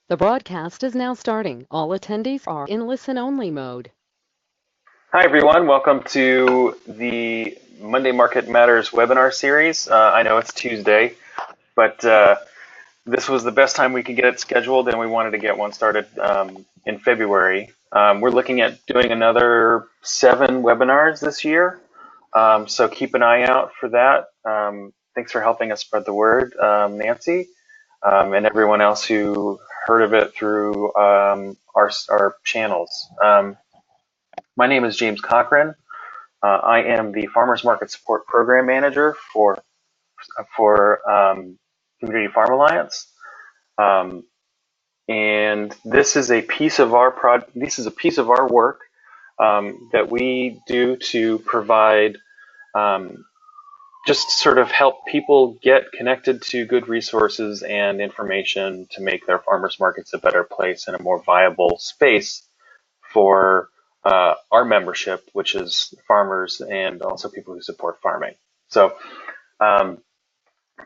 The broadcast is now starting. All attendees are in listen-only mode. Hi, everyone. Welcome to the Monday Market Matters webinar series. I know it's Tuesday, but this was the best time we could get it scheduled, and we wanted to get one started in February. We're looking at doing another 7 webinars this year, so keep an eye out for that. Thanks for helping us spread the word, Nancy, and everyone else who heard of it through our channels. My name is James Cochran. I am the Farmers Market Support Program Manager for Community Farm Alliance, and this is a piece of our work that we do to provide just sort of help people get connected to good resources and information to make their farmers markets a better place and a more viable space for our membership, which is farmers and also people who support farming. So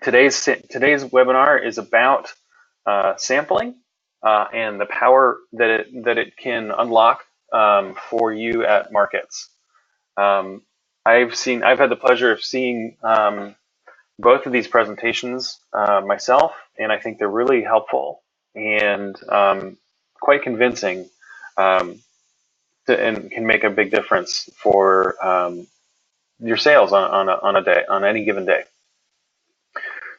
today's webinar is about sampling and the power that it can unlock for you at markets. I've had the pleasure of seeing both of these presentations myself, and I think they're really helpful and quite convincing. And can make a big difference for your sales on any given day.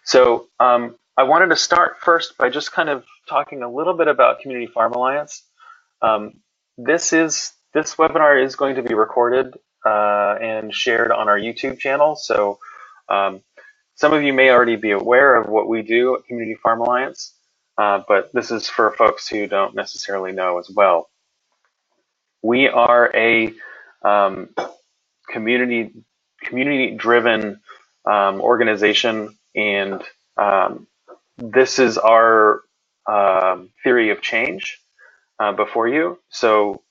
So I wanted to start first by just kind of talking a little bit about Community Farm Alliance. This webinar is going to be recorded and shared on our YouTube channel. So some of you may already be aware of what we do at Community Farm Alliance, but this is for folks who don't necessarily know as well. We are a community-driven organization, and this is our theory of change before you. So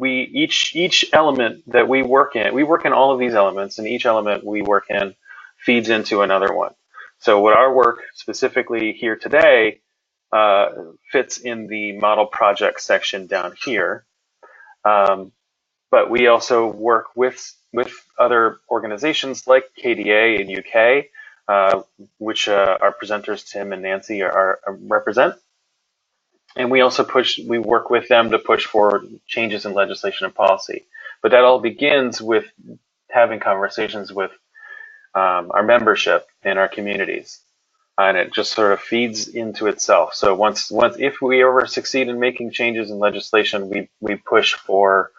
each element that we work in all of these elements, and each element we work in feeds into another one. So what our work specifically here today fits in the model project section down here. But we also work with other organizations like KDA in UK, which our presenters Tim and Nancy represent. And we work with them to push for changes in legislation and policy. But that all begins with having conversations with our membership and our communities. And it just sort of feeds into itself. So if we ever succeed in making changes in legislation, we push for,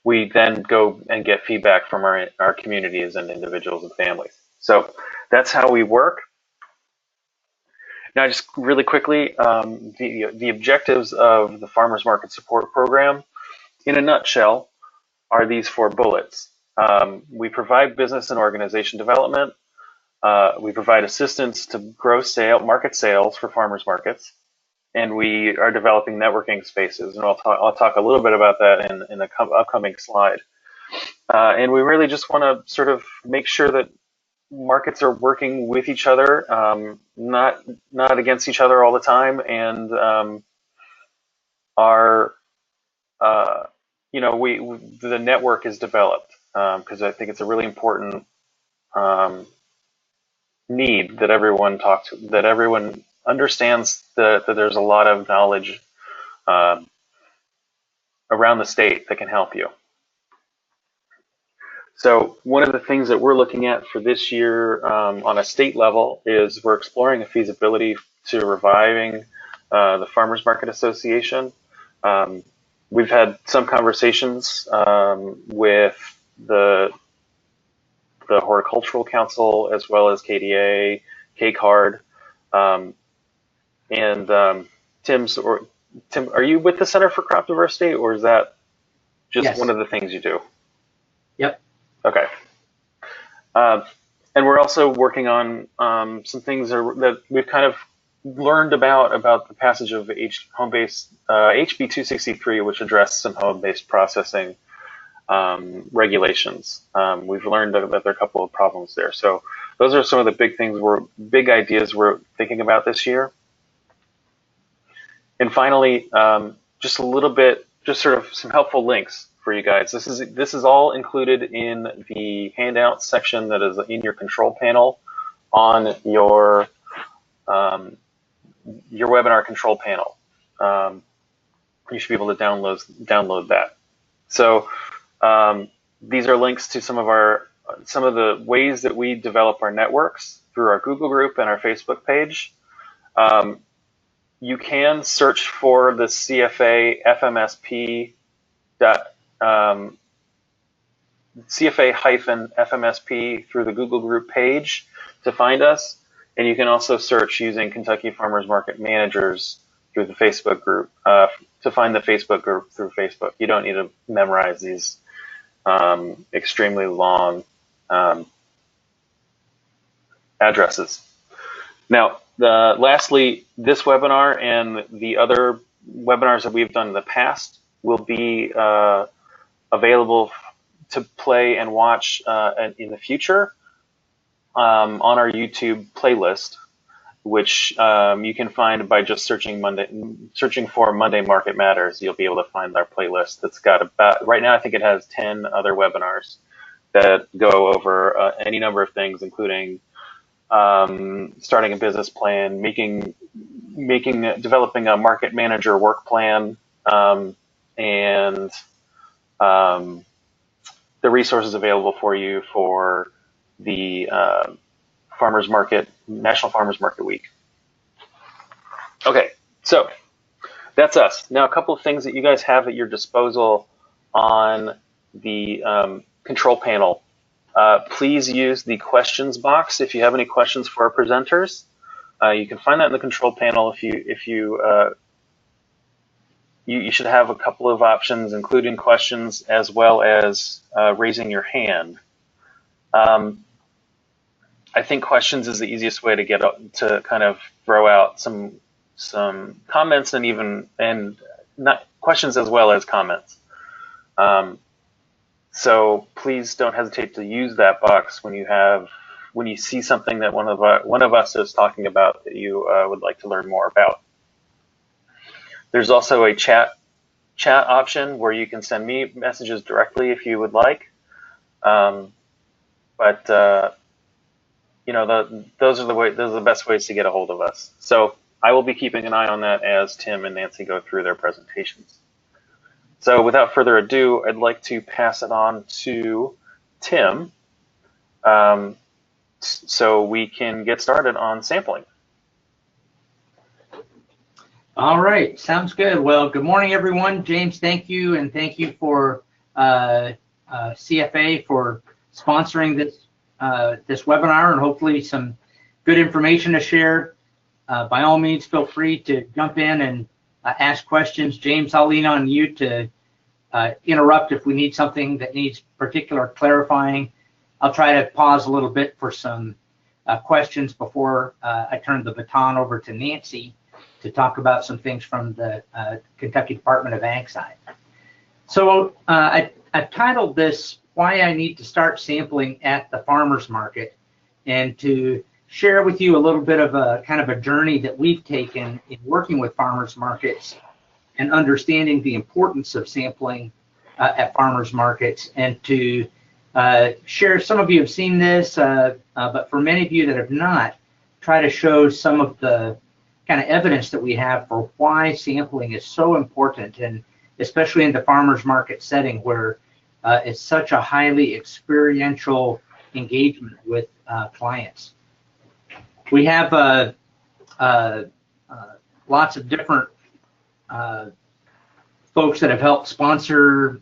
we then go and get feedback from our communities and individuals and families. So that's how we work. Now, just really quickly, the objectives of the Farmers Market Support Program, in a nutshell, are these 4 bullets. We provide business and organization development. We provide assistance to grow market sales for farmers markets, and we are developing networking spaces. And I'll talk a little bit about that in the upcoming slide. And we really just want to sort of make sure that markets are working with each other, not against each other all the time, and the network is developed because I think it's a really important need that everyone understands that there's a lot of knowledge around the state that can help you. So one of the things that we're looking at for this year on a state level is we're exploring a feasibility to reviving the Farmers Market Association. We've had some conversations with the Horticultural Council as well as KDA, KCARD, and Tim, are you with the Center for Crop Diversity, or is that just Yes. one of the things you do? Yep. Okay. And we're also working on some things that we've kind of learned about the passage of home-based HB 263, which addressed some home-based processing regulations. We've learned that there are a couple of problems there. So those are some of the big ideas we're thinking about this year. And finally, just a little bit, just sort of some helpful links for you guys. This is all included in the handout section that is in your control panel on your webinar control panel. You should be able to download that. So these are links to some of the ways that we develop our networks through our Google group and our Facebook page. You can search for the CFA CFA-FMSP through the Google group page to find us. And you can also search using Kentucky Farmers Market Managers through the Facebook group to find the Facebook group through Facebook. You don't need to memorize these extremely long addresses. Now, lastly, this webinar and the other webinars that we've done in the past will be available to play and watch in the future on our YouTube playlist, which you can find by just searching for Monday Market Matters. You'll be able to find our playlist that's got about, right now I think it has 10 other webinars that go over any number of things, including starting a business plan, developing a market manager work plan, and the resources available for you for the National Farmers Market Week. Okay, so that's us. Now, a couple of things that you guys have at your disposal on the control panel. Please use the questions box if you have any questions for our presenters. You can find that in the control panel. You should have a couple of options, including questions as well as raising your hand. I think questions is the easiest way to get to kind of throw out some comments and not questions as well as comments. So please don't hesitate to use that box when you see something that one of us is talking about that you would like to learn more about. There's also a chat option where you can send me messages directly if you would like. Those are the best ways to get a hold of us. So I will be keeping an eye on that as Tim and Nancy go through their presentations. So without further ado, I'd like to pass it on to Tim so we can get started on sampling. All right, sounds good. Well, good morning, everyone. James, thank you, and thank you for CFA for sponsoring this webinar, and hopefully some good information to share. By all means, feel free to jump in and ask questions. James, I'll lean on you to interrupt if we need something that needs particular clarifying. I'll try to pause a little bit for some questions before I turn the baton over to Nancy to talk about some things from the Kentucky Department of Ag side. So I've titled this, Why I Need to Start Sampling at the Farmers Market, and to share with you a little bit of a kind of a journey that we've taken in working with farmers markets and understanding the importance of sampling at farmers markets, and to share, some of you have seen this, but for many of you that have not, try to show some of the kind of evidence that we have for why sampling is so important, and especially in the farmers market setting where it's such a highly experiential engagement with clients. We have lots of different folks that have helped sponsor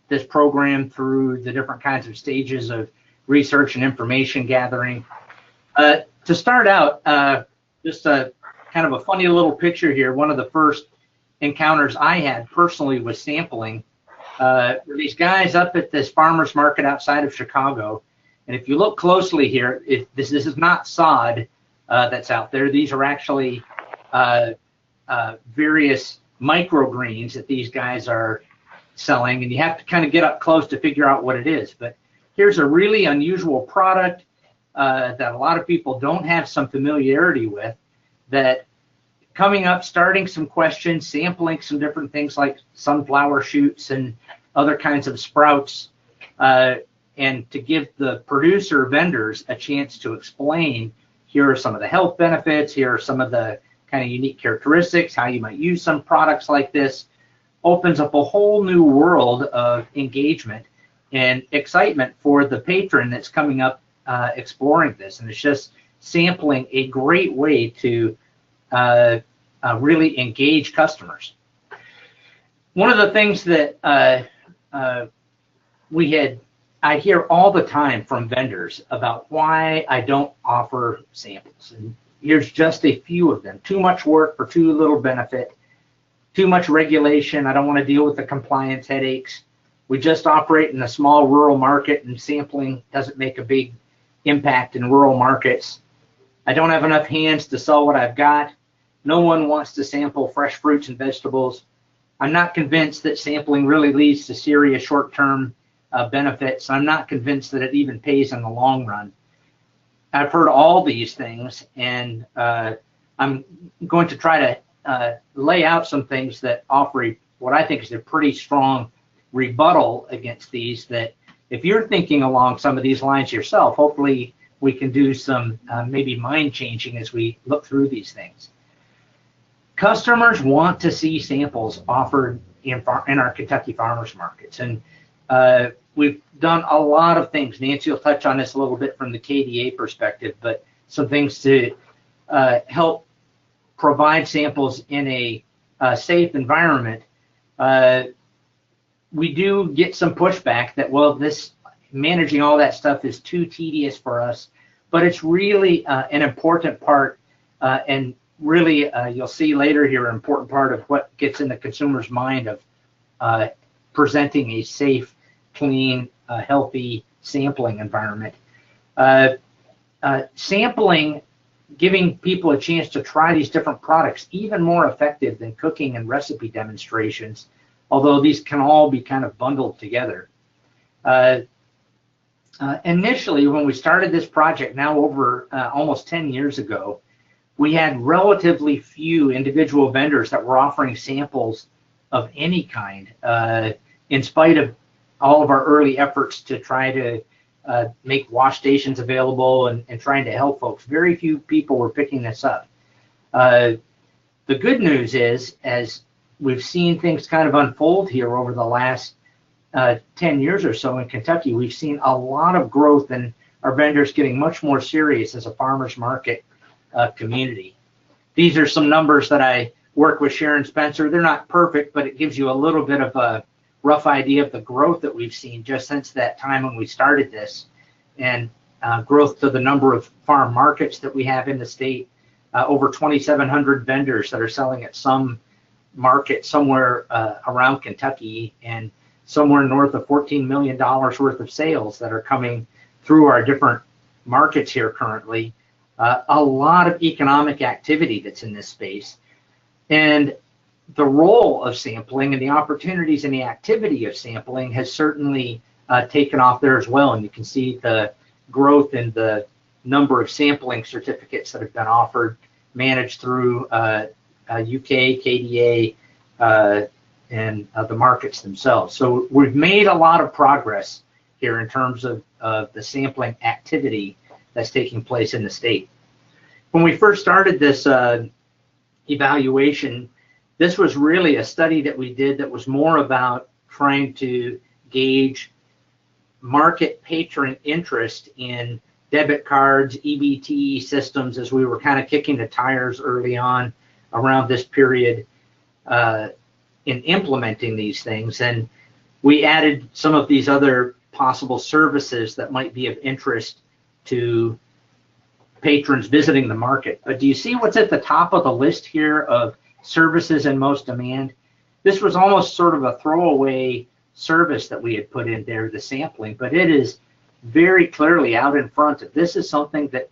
this program through the different kinds of stages of research and information gathering. To start out, just a kind of a funny little picture here. One of the first encounters I had personally with sampling were these guys up at this farmers market outside of Chicago. And if you look closely here, this is not sod that's out there. These are actually various microgreens that these guys are selling, and you have to kind of get up close to figure out what it is. But here's a really unusual product that a lot of people don't have some familiarity with, that coming up, starting some questions, sampling some different things like sunflower shoots and other kinds of sprouts, and to give the producer vendors a chance to explain, here are some of the health benefits, here are some of the kind of unique characteristics, how you might use some products like this, opens up a whole new world of engagement and excitement for the patron that's coming up exploring this. And it's just sampling a great way to really engage customers. One of the things that I hear all the time from vendors about why I don't offer samples. And here's just a few of them. Too much work for too little benefit, too much regulation. I don't want to deal with the compliance headaches. We just operate in a small rural market and sampling doesn't make a big impact in rural markets. I don't have enough hands to sell what I've got. No one wants to sample fresh fruits and vegetables. I'm not convinced that sampling really leads to serious short-term benefits. I'm not convinced that it even pays in the long run. I've heard all these things, and I'm going to try to lay out some things that offer what I think is a pretty strong rebuttal against these, that if you're thinking along some of these lines yourself, hopefully we can do some maybe mind changing as we look through these things. Customers want to see samples offered in our Kentucky farmers markets, and we've done a lot of things. Nancy will touch on this a little bit from the KDA perspective, but some things to help provide samples in a safe environment. We do get some pushback that, well, this managing all that stuff is too tedious for us, but it's really an important part, and really you'll see later here, an important part of what gets in the consumer's mind of presenting a safe, clean, healthy sampling environment. Sampling, giving people a chance to try these different products, even more effective than cooking and recipe demonstrations, although these can all be kind of bundled together. Initially, when we started this project, now over almost 10 years ago, we had relatively few individual vendors that were offering samples of any kind, in spite of all of our early efforts to try to make wash stations available and trying to help folks. Very few people were picking this up. The good news is, as we've seen things kind of unfold here over the last 10 years or so in Kentucky, we've seen a lot of growth and our vendors getting much more serious as a farmers market community. These are some numbers that I work with Sharon Spencer. They're not perfect, but it gives you a little bit of a rough idea of the growth that we've seen just since that time when we started this, and growth to the number of farm markets that we have in the state. Over 2,700 vendors that are selling at some market somewhere around Kentucky, and somewhere north of $14 million worth of sales that are coming through our different markets here currently. A lot of economic activity that's in this space. And the role of sampling and the opportunities and the activity of sampling has certainly taken off there as well. And you can see the growth in the number of sampling certificates that have been offered, managed through UK, KDA, and the markets themselves. So we've made a lot of progress here in terms of the sampling activity that's taking place in the state. When we first started this evaluation, this was really a study that we did that was more about trying to gauge market patron interest in debit cards, EBT systems, as we were kind of kicking the tires early on around this period in implementing these things. And we added some of these other possible services that might be of interest to patrons visiting the market. But do you see what's at the top of the list here of services in most demand? This was almost sort of a throwaway service that we had put in there, the sampling, but it is very clearly out in front. This is something that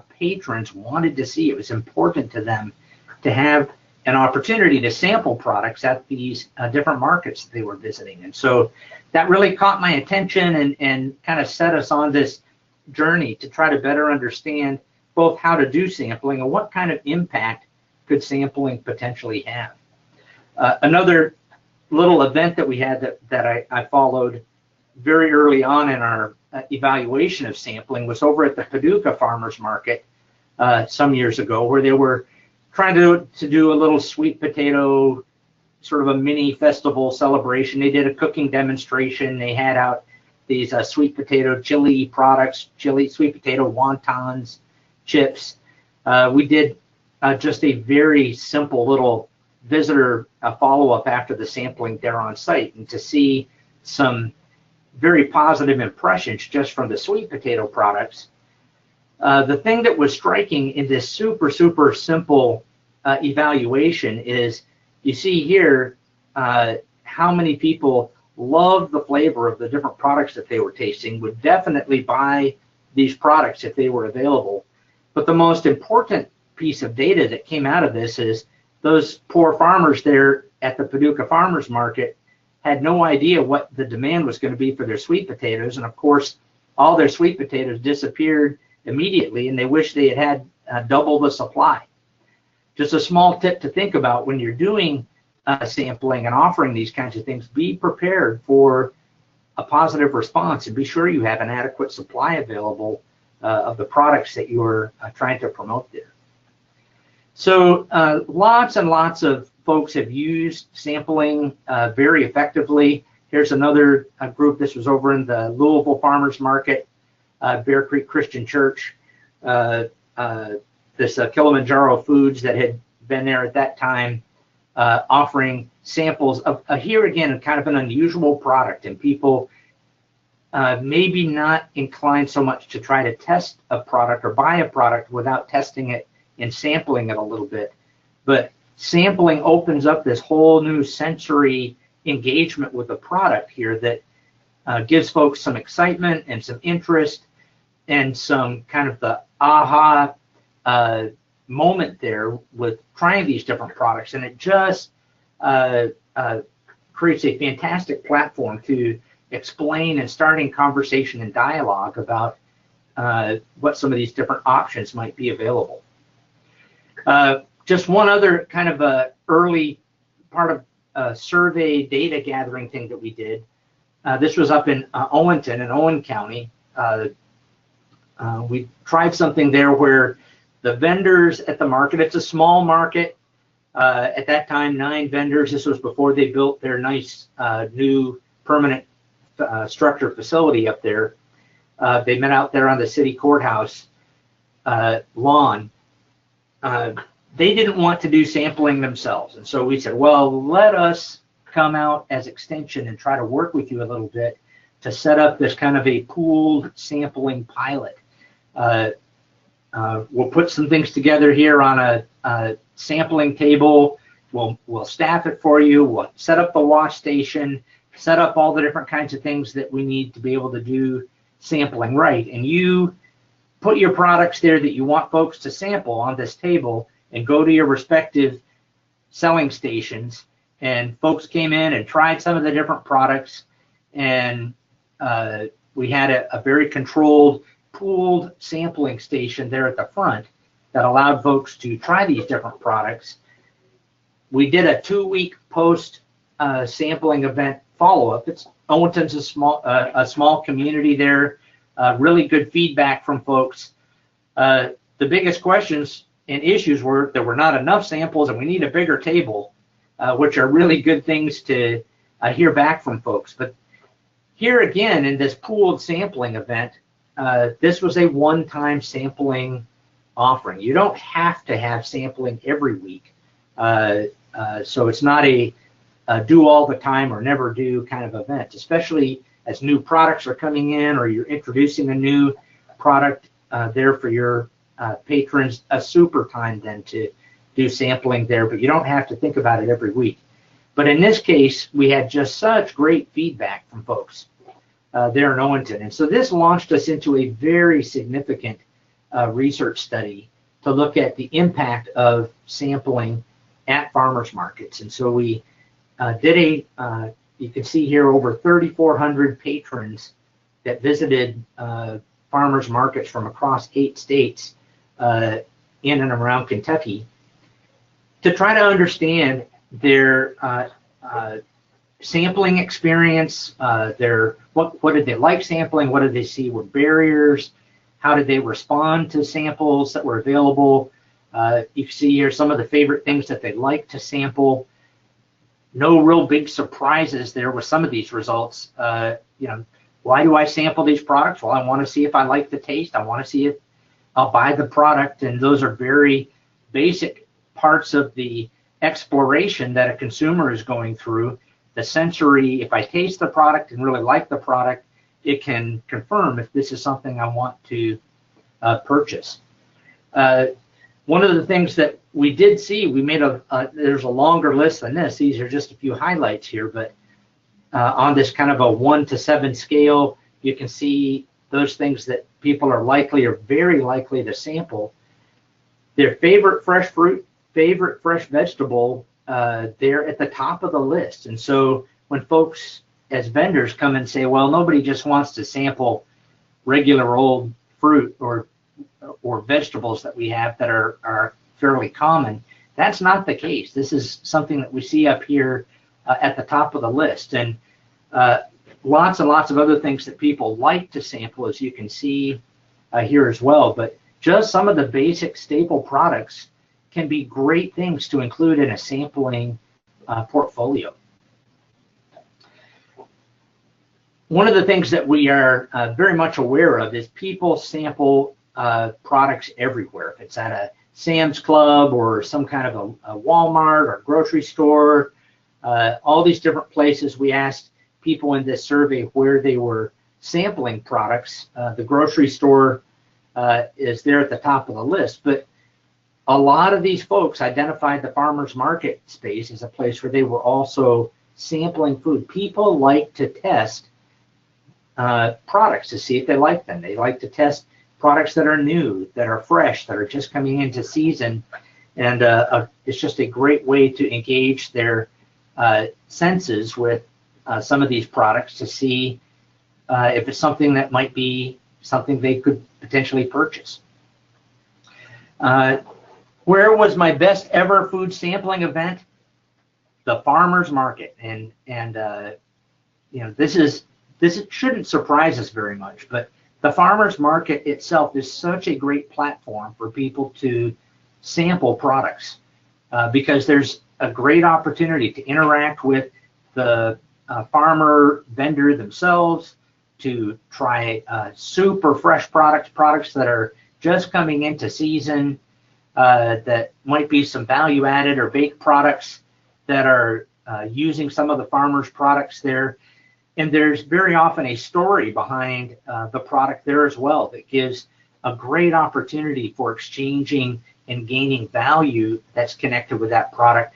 patrons wanted to see. It was important to them to have an opportunity to sample products at these different markets that they were visiting. And so that really caught my attention and kind of set us on this journey to try to better understand both how to do sampling and what kind of impact could sampling potentially have? Another little event that we had that I followed very early on in our evaluation of sampling was over at the Paducah Farmers Market some years ago, where they were trying to do a little sweet potato, sort of a mini festival celebration. They did a cooking demonstration. They had out these sweet potato chili products, sweet potato wontons, chips. We did just a very simple little visitor follow-up after the sampling there on site, and to see some very positive impressions just from the sweet potato products. The thing that was striking in this super simple evaluation is, you see here how many people loved the flavor of the different products that they were tasting, would definitely buy these products if they were available. But the most important piece of data that came out of this is those poor farmers there at the Paducah Farmers Market had no idea what the demand was going to be for their sweet potatoes. And of course, all their sweet potatoes disappeared immediately, and they wish they had double the supply. Just a small tip to think about when you're doing sampling and offering these kinds of things: be prepared for a positive response, and be sure you have an adequate supply available of the products that you're trying to promote there. So lots and lots of folks have used sampling very effectively. Here's another group. This was over in the Louisville Farmers Market, Bear Creek Christian Church. This Kilimanjaro Foods that had been there at that time, offering samples of, here again, kind of an unusual product, and people maybe not inclined so much to try to test a product or buy a product without testing it and sampling it a little bit. But sampling opens up this whole new sensory engagement with the product here that gives folks some excitement and some interest and some kind of the aha moment there with trying these different products. And it just creates a fantastic platform to explain and starting conversation and dialogue about what some of these different options might be available. Just one other kind of a early part of survey data gathering thing that we did. This was up in Owenton in Owen County. We tried something there where the vendors at the market, it's a small market, at that time 9 vendors. This was before they built their nice new permanent structure facility up there. They met out there on the city courthouse lawn. They didn't want to do sampling themselves, and so we said, well, let us come out as Extension and try to work with you a little bit to set up this kind of a pooled sampling pilot. We'll put some things together here on a sampling table. We'll staff it for you. We'll set up the wash station, set up all the different kinds of things that we need to be able to do sampling right. And you put your products there that you want folks to sample on this table, and go to your respective selling stations. And folks came in and tried some of the different products, and we had a very controlled, pooled sampling station there at the front that allowed folks to try these different products. We did a 2-week post sampling event follow-up. Owenton's a small community there. Really good feedback from folks. The biggest questions and issues were there were not enough samples, and we need a bigger table, which are really good things to hear back from folks. But here again, in this pooled sampling event, this was a one-time sampling offering. You don't have to have sampling every week. So it's not a do all the time or never do kind of event, especially as new products are coming in or you're introducing a new product there for your patrons. A super time then to do sampling there, but you don't have to think about it every week. But in this case, we had just such great feedback from folks there in Owenton. And so this launched us into a very significant research study to look at the impact of sampling at farmers markets. And so we did you can see here over 3,400 patrons that visited farmers markets from across 8 states in and around Kentucky. to try to understand their sampling experience, what did they like sampling, what did they see were barriers, how did they respond to samples that were available. You can see here some of the favorite things that they like to sample. No real big surprises there with some of these results. Why do I sample these products? Well, I want to see if I like the taste. I want to see if I'll buy the product, and those are very basic parts of the exploration that a consumer is going through. The sensory, if I taste the product and really like the product, it can confirm if this is something I want to purchase. One of the things that we did see, we made there's a longer list than this. These are just a few highlights here, but on this kind of a 1 to 7 scale, you can see those things that people are likely or very likely to sample. Their favorite fresh fruit, favorite fresh vegetable, they're at the top of the list. And so when folks as vendors come and say, well, nobody just wants to sample regular old fruit or vegetables that we have that are fairly common, that's not the case. This is something that we see up here at the top of the list. And lots and lots of other things that people like to sample, as you can see here as well. But just some of the basic staple products can be great things to include in a sampling portfolio. One of the things that we are very much aware of is people sample products everywhere. If it's at a Sam's Club or some kind of a Walmart or grocery store, all these different places, we asked people in this survey where they were sampling products. The grocery store is there at the top of the list, but a lot of these folks identified the farmers market space as a place where they were also sampling food. People like to test products to see if they like them. They like to test products that are new, that are fresh, that are just coming into season. And it's just a great way to engage their senses with some of these products to see if it's something that might be something they could potentially purchase. Where was my best ever food sampling event? The farmers market. And this shouldn't surprise us very much, but the farmers market itself is such a great platform for people to sample products because there's a great opportunity to interact with the farmer vendor themselves, to try super fresh products that are just coming into season, that might be some value added or baked products that are using some of the farmers' products there. And there's very often a story behind the product there as well that gives a great opportunity for exchanging and gaining value that's connected with that product.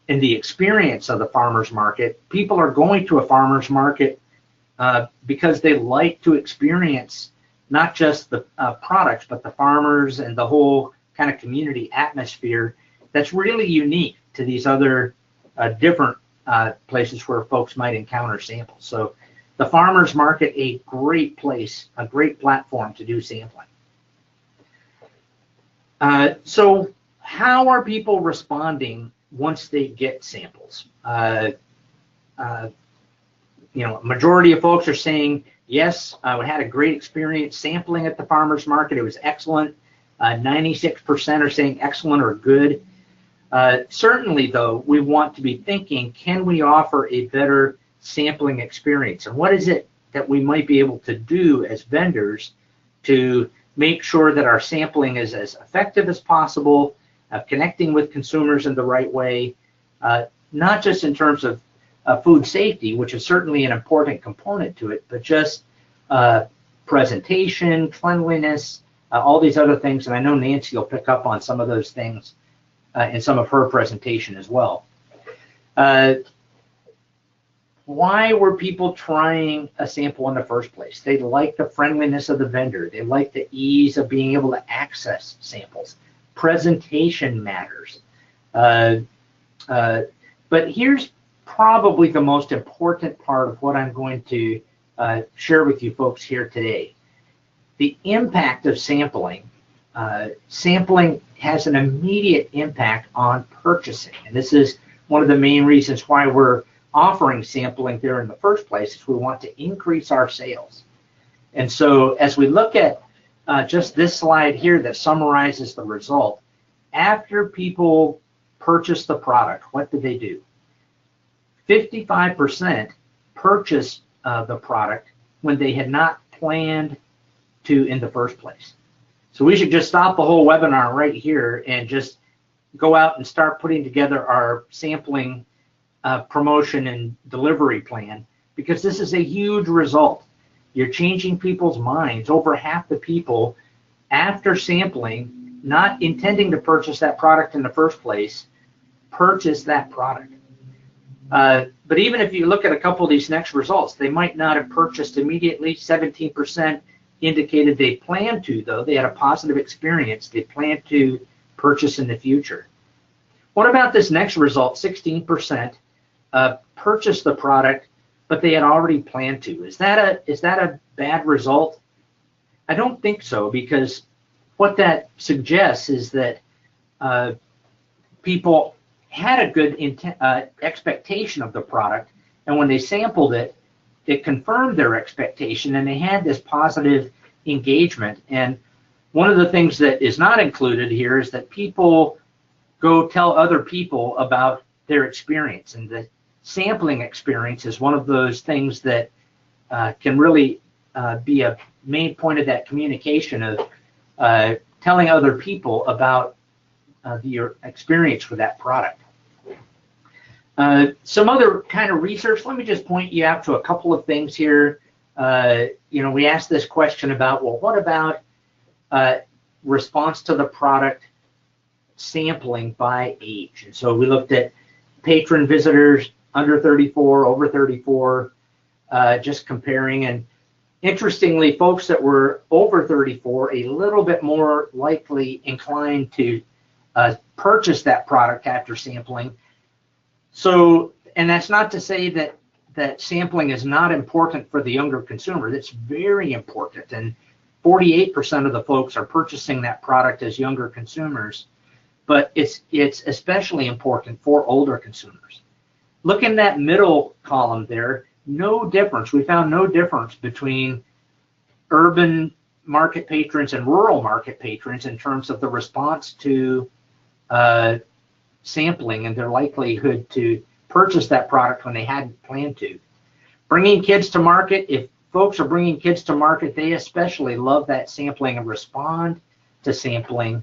In the experience of the farmers market, people are going to a farmers market because they like to experience not just the products, but the farmers and the whole kind of community atmosphere that's really unique to these other different places where folks might encounter samples. So the farmers market, a great place, a great platform to do sampling. So how are people responding once they get samples? Majority of folks are saying, yes, I had a great experience sampling at the farmers market. It was excellent. 96% are saying excellent or good. Certainly, though, we want to be thinking, can we offer a better sampling experience? And what is it that we might be able to do as vendors to make sure that our sampling is as effective as possible, connecting with consumers in the right way, not just in terms of food safety, which is certainly an important component to it, but just presentation, cleanliness, all these other things. And I know Nancy will pick up on some of those things in some of her presentation as well. Why were people trying a sample in the first place? They like the friendliness of the vendor. They like the ease of being able to access samples. Presentation matters. But here's probably the most important part of what I'm going to share with you folks here today. The impact of sampling sampling has an immediate impact on purchasing. And this is one of the main reasons why we're offering sampling there in the first place, is we want to increase our sales. And so as we look at just this slide here that summarizes the result, after people purchase the product, what do they do? 55% purchase the product when they had not planned to in the first place. So we should just stop the whole webinar right here and just go out and start putting together our sampling promotion and delivery plan, because this is a huge result. You're changing people's minds. Over half the people, after sampling, not intending to purchase that product in the first place, purchase that product. But even if you look at a couple of these next results, they might not have purchased immediately. 17% indicated they planned to, though. They had a positive experience. They planned to purchase in the future. What about this next result? 16% purchased the product, but they had already planned to. Is that a bad result? I don't think so, because what that suggests is that people had a good expectation of the product, and when they sampled it, it confirmed their expectation, and they had this positive engagement. And one of the things that is not included here is that people go tell other people about their experience, and the sampling experience is one of those things that can really be a main point of that communication of telling other people about your experience with that product. Some other kind of research, let me just point you out to a couple of things here. We asked this question about, well, what about response to the product sampling by age? And so we looked at patron visitors under 34, over 34, just comparing. And interestingly, folks that were over 34, a little bit more likely inclined to purchase that product after sampling. So, and that's not to say that sampling is not important for the younger consumer. That's very important. And 48% of the folks are purchasing that product as younger consumers, but it's especially important for older consumers. Look in that middle column there, no difference. We found no difference between urban market patrons and rural market patrons in terms of the response to sampling and their likelihood to purchase that product when they hadn't planned to. Bringing kids to market, if folks are bringing kids to market, they especially love that sampling and respond to sampling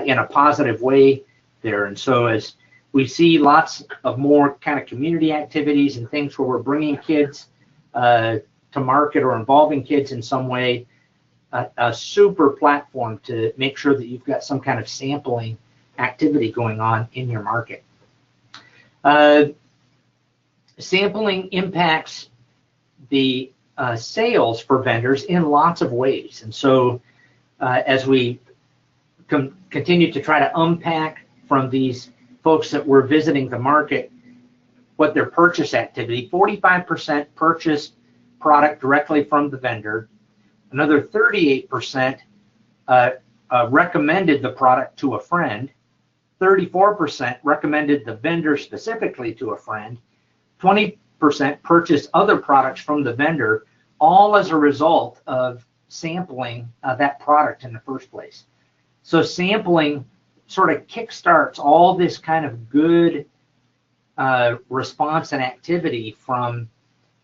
in a positive way there. And so as we see lots of more kind of community activities and things where we're bringing kids to market or involving kids in some way, a super platform to make sure that you've got some kind of sampling activity going on in your market. Sampling impacts the sales for vendors in lots of ways. And so as we continue to try to unpack from these folks that were visiting the market what their purchase activity, 45% purchased product directly from the vendor. Another 38% recommended the product to a friend. 34% recommended the vendor specifically to a friend. 20% purchased other products from the vendor, all as a result of sampling that product in the first place. So sampling sort of kickstarts all this kind of good response and activity from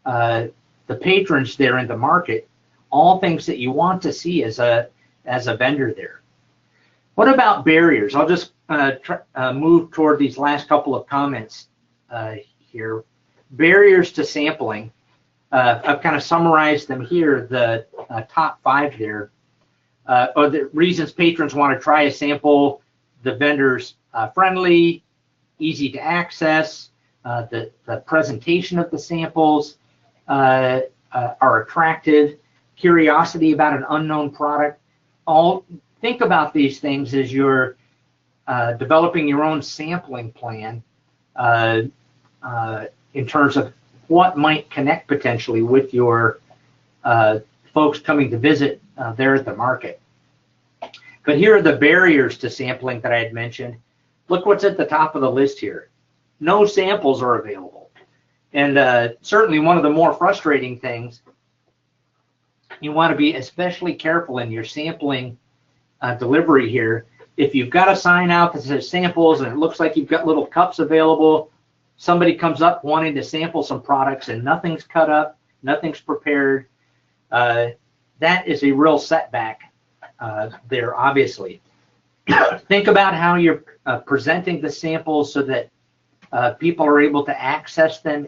the patrons there in the market, all things that you want to see as a vendor there. What about barriers? I'll just move toward these last couple of comments here. Barriers to sampling. I've kind of summarized them here, the top 5 there. Or the reasons patrons want to try a sample: the vendor's friendly, easy to access, the presentation of the samples are attractive, curiosity about an unknown product. Think about these things as you're developing your own sampling plan in terms of what might connect potentially with your folks coming to visit there at the market. But here are the barriers to sampling that I had mentioned. Look what's at the top of the list here. No samples are available. And certainly one of the more frustrating things, you want to be especially careful in your sampling delivery here. If you've got a sign out that says samples and it looks like you've got little cups available, somebody comes up wanting to sample some products and nothing's cut up, nothing's prepared, that is a real setback there, obviously. Think about how you're presenting the samples so that people are able to access them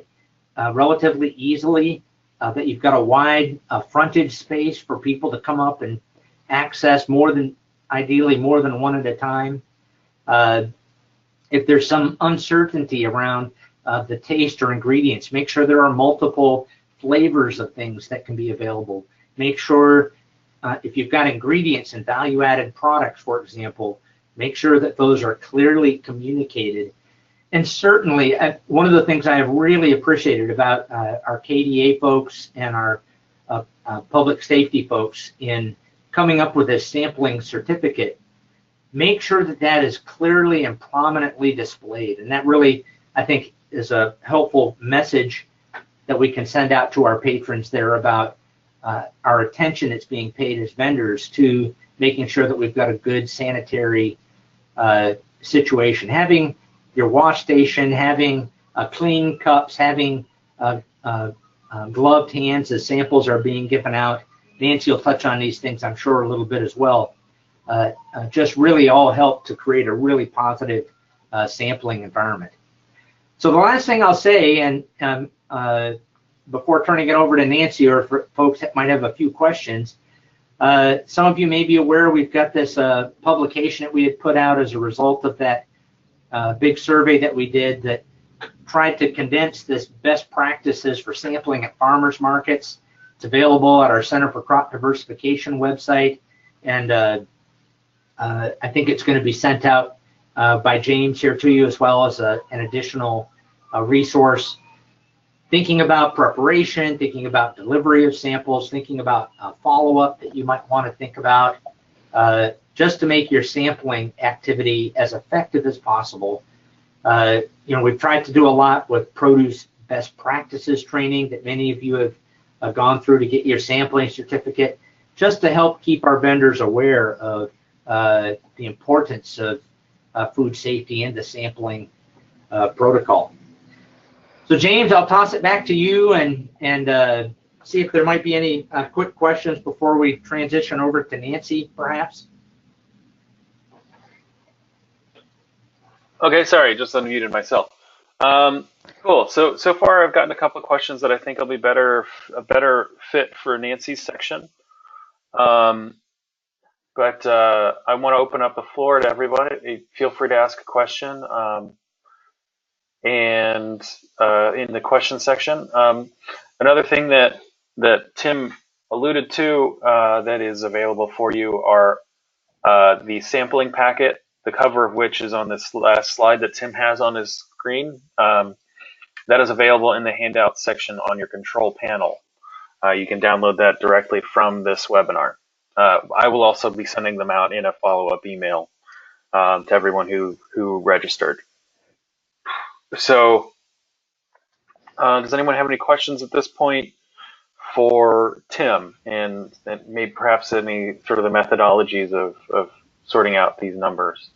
relatively easily, that you've got a wide frontage space for people to come up and access ideally more than one at a time. If there's some uncertainty around the taste or ingredients, make sure there are multiple flavors of things that can be available. Make sure if you've got ingredients and value-added products, for example, make sure that those are clearly communicated. And certainly, one of the things I have really appreciated about our KDA folks and our public safety folks in coming up with this sampling certificate, make sure that that is clearly and prominently displayed. And that really, I think, is a helpful message that we can send out to our patrons there about our attention that's being paid as vendors to making sure that we've got a good sanitary situation. Having your wash station, having clean cups, having gloved hands as samples are being given out. Nancy will touch on these things, I'm sure, a little bit as well. Just really all help to create a really positive sampling environment. So the last thing I'll say, and before turning it over to Nancy, or for folks that might have a few questions, some of you may be aware we've got this publication that we had put out as a result of that big survey that we did that tried to condense this best practices for sampling at farmers markets. It's available at our Center for Crop Diversification website, and I think it's going to be sent out by James here to you, as well as an additional resource. Thinking about preparation, thinking about delivery of samples, thinking about follow-up that you might want to think about, just to make your sampling activity as effective as possible. We've tried to do a lot with produce best practices training that many of you have gone through to get your sampling certificate, just to help keep our vendors aware of the importance of food safety and the sampling protocol. So James, I'll toss it back to you and see if there might be any quick questions before we transition over to Nancy, perhaps. Okay, sorry, just unmuted myself. Cool. So far I've gotten a couple of questions that I think will be a better fit for Nancy's section. But I want to open up the floor to everybody. Feel free to ask a question. And in the question section, another thing that Tim alluded to that is available for you are the sampling packet, the cover of which is on this last slide that Tim has on his screen. That is available in the handout section on your control panel. You can download that directly from this webinar. I will also be sending them out in a follow-up email to everyone who registered. So does anyone have any questions at this point for Tim and maybe perhaps any sort of the methodologies of sorting out these numbers?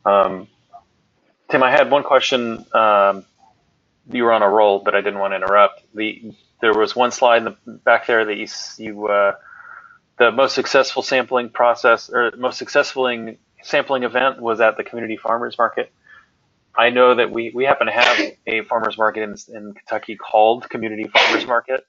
Tim, I had one question. You were on a roll, but I didn't want to interrupt. There was one slide in the back there that the most successful sampling process, or most successful sampling event, was at the community farmers market. I know that we happen to have a farmers market in Kentucky called Community Farmers Market.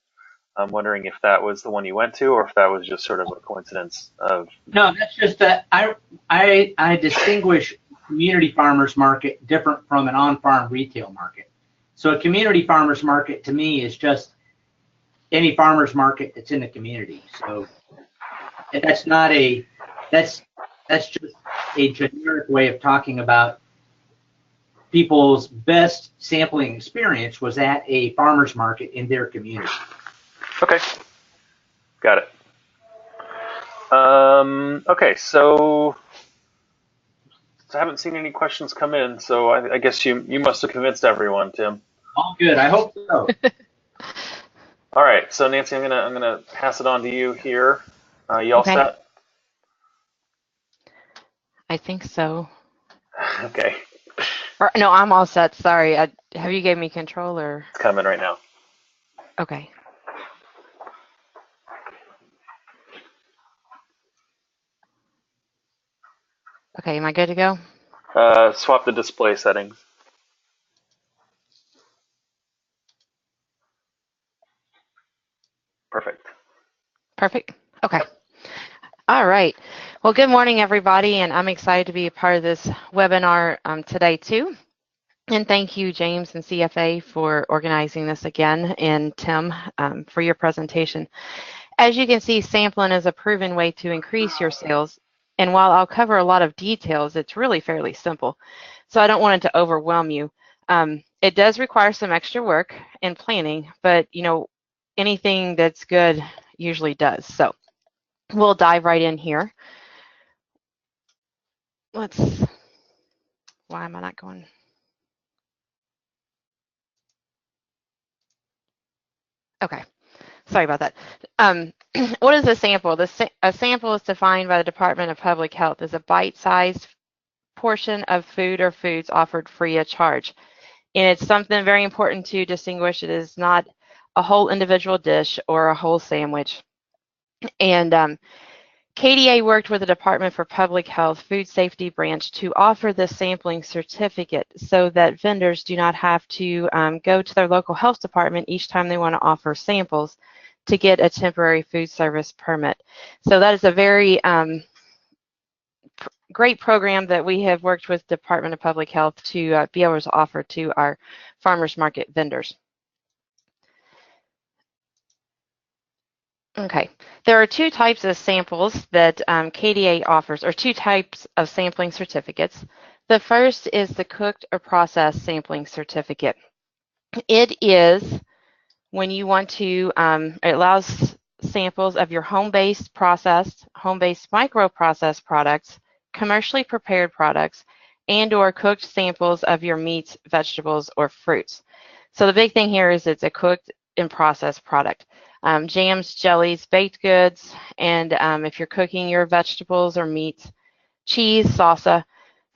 I'm wondering if that was the one you went to, or if that was just sort of a coincidence of. No, that's just that I distinguish community farmers market different from an on-farm retail market. So a community farmers market to me is just any farmers market that's in the community. So that's just a generic way of talking about people's best sampling experience was at a farmers market in their community. Okay, got it. Okay, so I haven't seen any questions come in, so I guess you must have convinced everyone, Tim. All good. I hope so. All right, so Nancy, I'm gonna pass it on to you here. You all Okay, set? I think so. Okay, Or, no, I'm all set. Sorry. Have you gave me control or? it's coming right now. Okay. Okay, am I good to go? Swap the display settings. Perfect. Perfect. Okay. All right. Well, good morning, everybody, and I'm excited to be a part of this webinar today, too. And thank you, James and CFA, for organizing this again, and Tim for your presentation. As you can see, sampling is a proven way to increase your sales. And while I'll cover a lot of details, it's really fairly simple. So I don't want it to overwhelm you. It does require some extra work and planning, but anything that's good usually does. So we'll dive right in here. Why am I not going? Okay, sorry about that. What is a sample? A sample is defined by the Department of Public Health as a bite-sized portion of food or foods offered free of charge. And it's something very important to distinguish. It is not a whole individual dish or a whole sandwich. And KDA worked with the Department for Public Health Food Safety Branch to offer this sampling certificate so that vendors do not have to go to their local health department each time they want to offer samples to get a temporary food service permit. So that is a very great program that we have worked with Department of Public Health to be able to offer to our farmers market vendors. Okay, there are two types of samples that KDA offers, or two types of sampling certificates. The first is the cooked or processed sampling certificate. It is when you want to, it allows samples of your home-based processed, home-based microprocessed products, commercially prepared products, and or cooked samples of your meats, vegetables, or fruits. So the big thing here is it's a cooked and processed product. Jams, jellies, baked goods, and if you're cooking your vegetables or meats, cheese, salsa.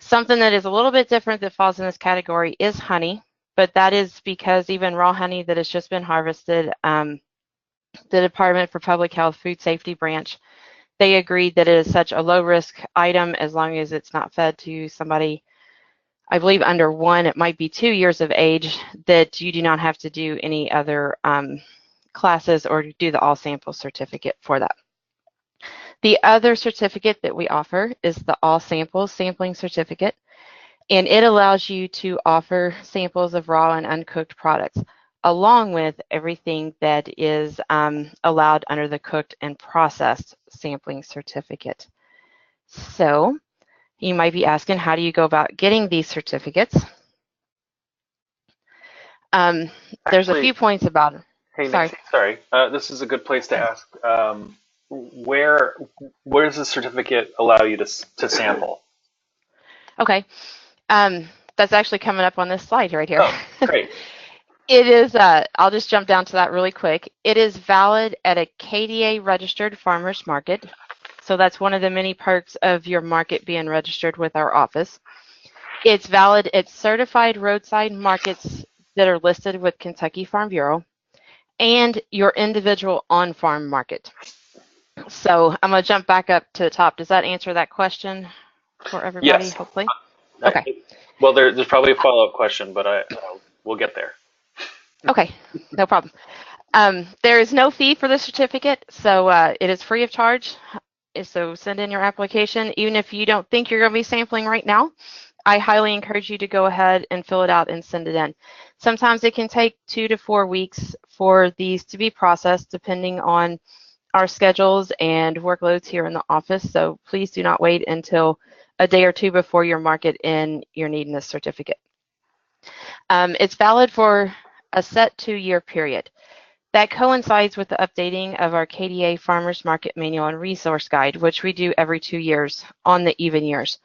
Something that is a little bit different that falls in this category is honey, but that is because even raw honey that has just been harvested, the Department for Public Health Food Safety Branch, they agreed that it is such a low risk item as long as it's not fed to somebody, I believe under 1, it might be 2 years of age, that you do not have to do any other classes or do the all sample certificate for that. The other certificate that we offer is the all samples sampling certificate, and it allows you to offer samples of raw and uncooked products along with everything that is allowed under the cooked and processed sampling certificate. So you might be asking, how do you go about getting these certificates? There's a few points about it. Hey, Nancy, sorry. This is a good place to ask. Where does the certificate allow you to sample? Okay. That's actually coming up on this slide right here. Oh, great. It is, I'll just jump down to that really quick. It is valid at a KDA registered farmers market. So that's one of the many perks of your market being registered with our office. It's valid at certified roadside markets that are listed with Kentucky Farm Bureau and your individual on-farm market. So I'm going to jump back up to the top. Does that answer that question for everybody, yes. Hopefully? Okay. Well, there's probably a follow-up question, but we'll get there. Okay, no problem. There is no fee for the certificate, so it is free of charge. So send in your application. Even if you don't think you're going to be sampling right now, I highly encourage you to go ahead and fill it out and send it in. Sometimes it can take 2 to 4 weeks for these to be processed, depending on our schedules and workloads here in the office. So please do not wait until a day or two before your market and you're needing this certificate. It's valid for a set 2-year period. That coincides with the updating of our KDA Farmers Market Manual and Resource Guide, which we do every 2 years on the even years.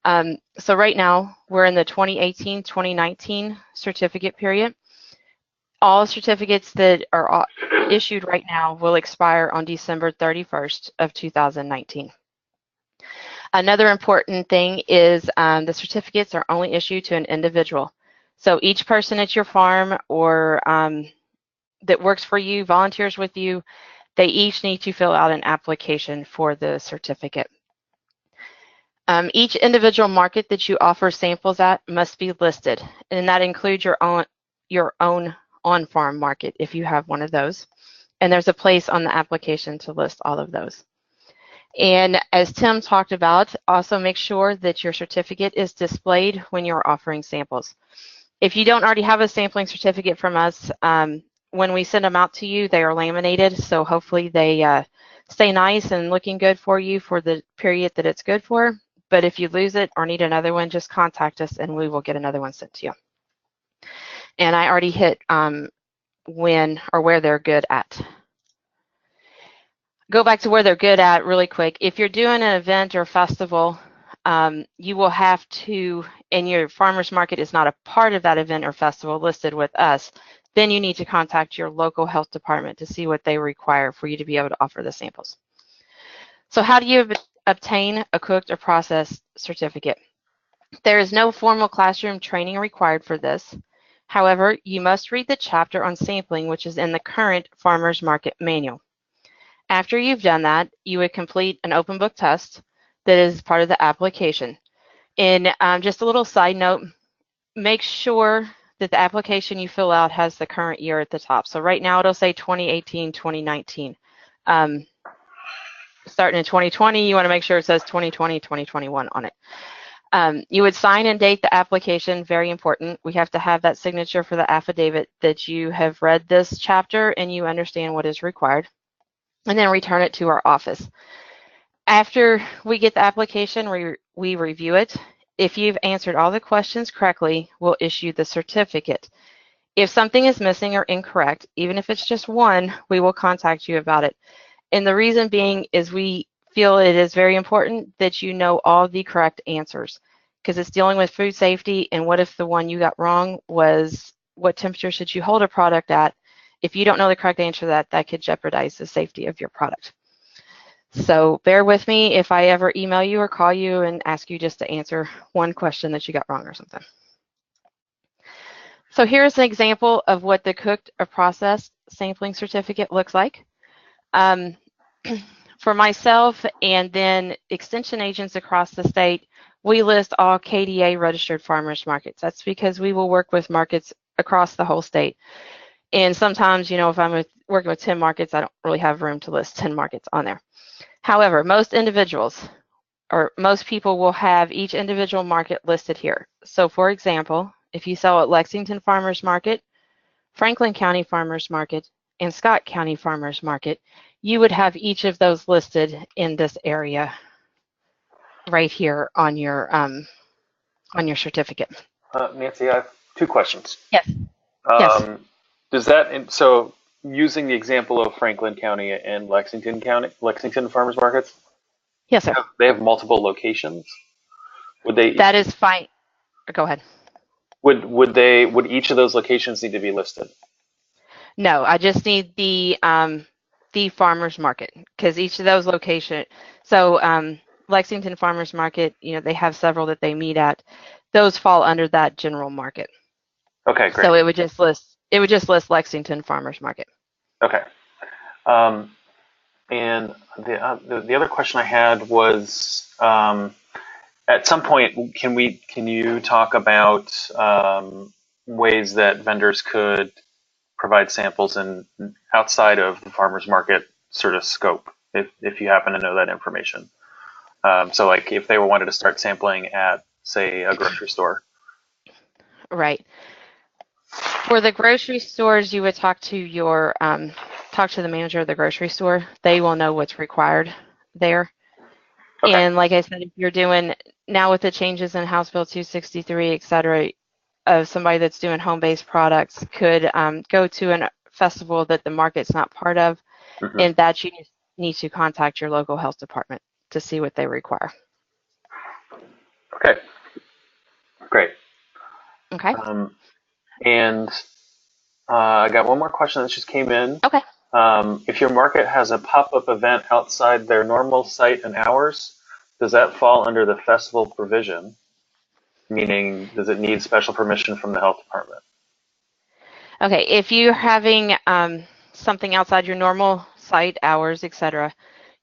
So right now, we're in the 2018-2019 certificate period. All certificates that are issued right now will expire on December 31st of 2019. Another important thing is the certificates are only issued to an individual. So each person at your farm or that works for you, volunteers with you, they each need to fill out an application for the certificate. Each individual market that you offer samples at must be listed, and that includes your own on-farm market if you have one of those. And there's a place on the application to list all of those. And as Tim talked about, also make sure that your certificate is displayed when you're offering samples. If you don't already have a sampling certificate from us, when we send them out to you, they are laminated, so hopefully they stay nice and looking good for you for the period that it's good for. But if you lose it or need another one, just contact us and we will get another one sent to you. And I already hit when or where they're good at. Go back to where they're good at really quick. If you're doing an event or festival, you will have to, and your farmer's market is not a part of that event or festival listed with us, then you need to contact your local health department to see what they require for you to be able to offer the samples. So how do you obtain a cooked or processed certificate? There is no formal classroom training required for this. However, you must read the chapter on sampling, which is in the current Farmers Market Manual. After you've done that, you would complete an open book test that is part of the application. And just a little side note, make sure that the application you fill out has the current year at the top. So right now it'll say 2018, 2019. Starting in 2020, you want to make sure it says 2020, 2021 on it. You would sign and date the application, very important. We have to have that signature for the affidavit that you have read this chapter and you understand what is required, and then return it to our office. After we get the application, we review it. If you've answered all the questions correctly, we'll issue the certificate. If something is missing or incorrect, even if it's just one, we will contact you about it. And the reason being is we feel it is very important that you know all the correct answers, because it's dealing with food safety. And what if the one you got wrong was what temperature should you hold a product at? If you don't know the correct answer to that, that could jeopardize the safety of your product. So bear with me if I ever email you or call you and ask you just to answer one question that you got wrong or something. So here's an example of what the cooked or processed sampling certificate looks like. For myself and then extension agents across the state, we list all KDA registered farmers markets. That's because we will work with markets across the whole state. And sometimes, you know, if I'm working with 10 markets, I don't really have room to list 10 markets on there. However, most individuals or most people will have each individual market listed here. So for example, if you sell at Lexington Farmers Market, Franklin County Farmers Market, and Scott County Farmers Market, you would have each of those listed in this area right here on your certificate. Nancy, I have two questions. Yes. Yes. Does that, so using the example of Franklin County and Lexington farmers markets, Yes, sir. they have multiple locations. Would they? That is fine. Go ahead. Would each of those locations need to be listed? No, I just need the farmers market, because each of those locations. So Lexington Farmers Market, you know, they have several that they meet at. Those fall under that general market. Okay, great. So it would just list Lexington Farmers Market. Okay. And the other question I had was, at some point, can you talk about ways that vendors could provide samples outside of the farmers market sort of scope, if you happen to know that information? So like if they wanted to start sampling at, say, a grocery store. Right. For the grocery stores, you would talk to the manager of the grocery store. They will know what's required there. Okay. And like I said, if you're doing now with the changes in House Bill 263, et cetera, somebody that's doing home-based products could go to a festival that the market's not part of, Hmm. and that you need to contact your local health department to see what they require. Okay, great. Okay. And I got one more question that just came in. Okay. If your market has a pop-up event outside their normal site and hours, does that fall under the festival provision? Meaning, does it need special permission from the health department? Okay. If you're having something outside your normal site hours, etc.,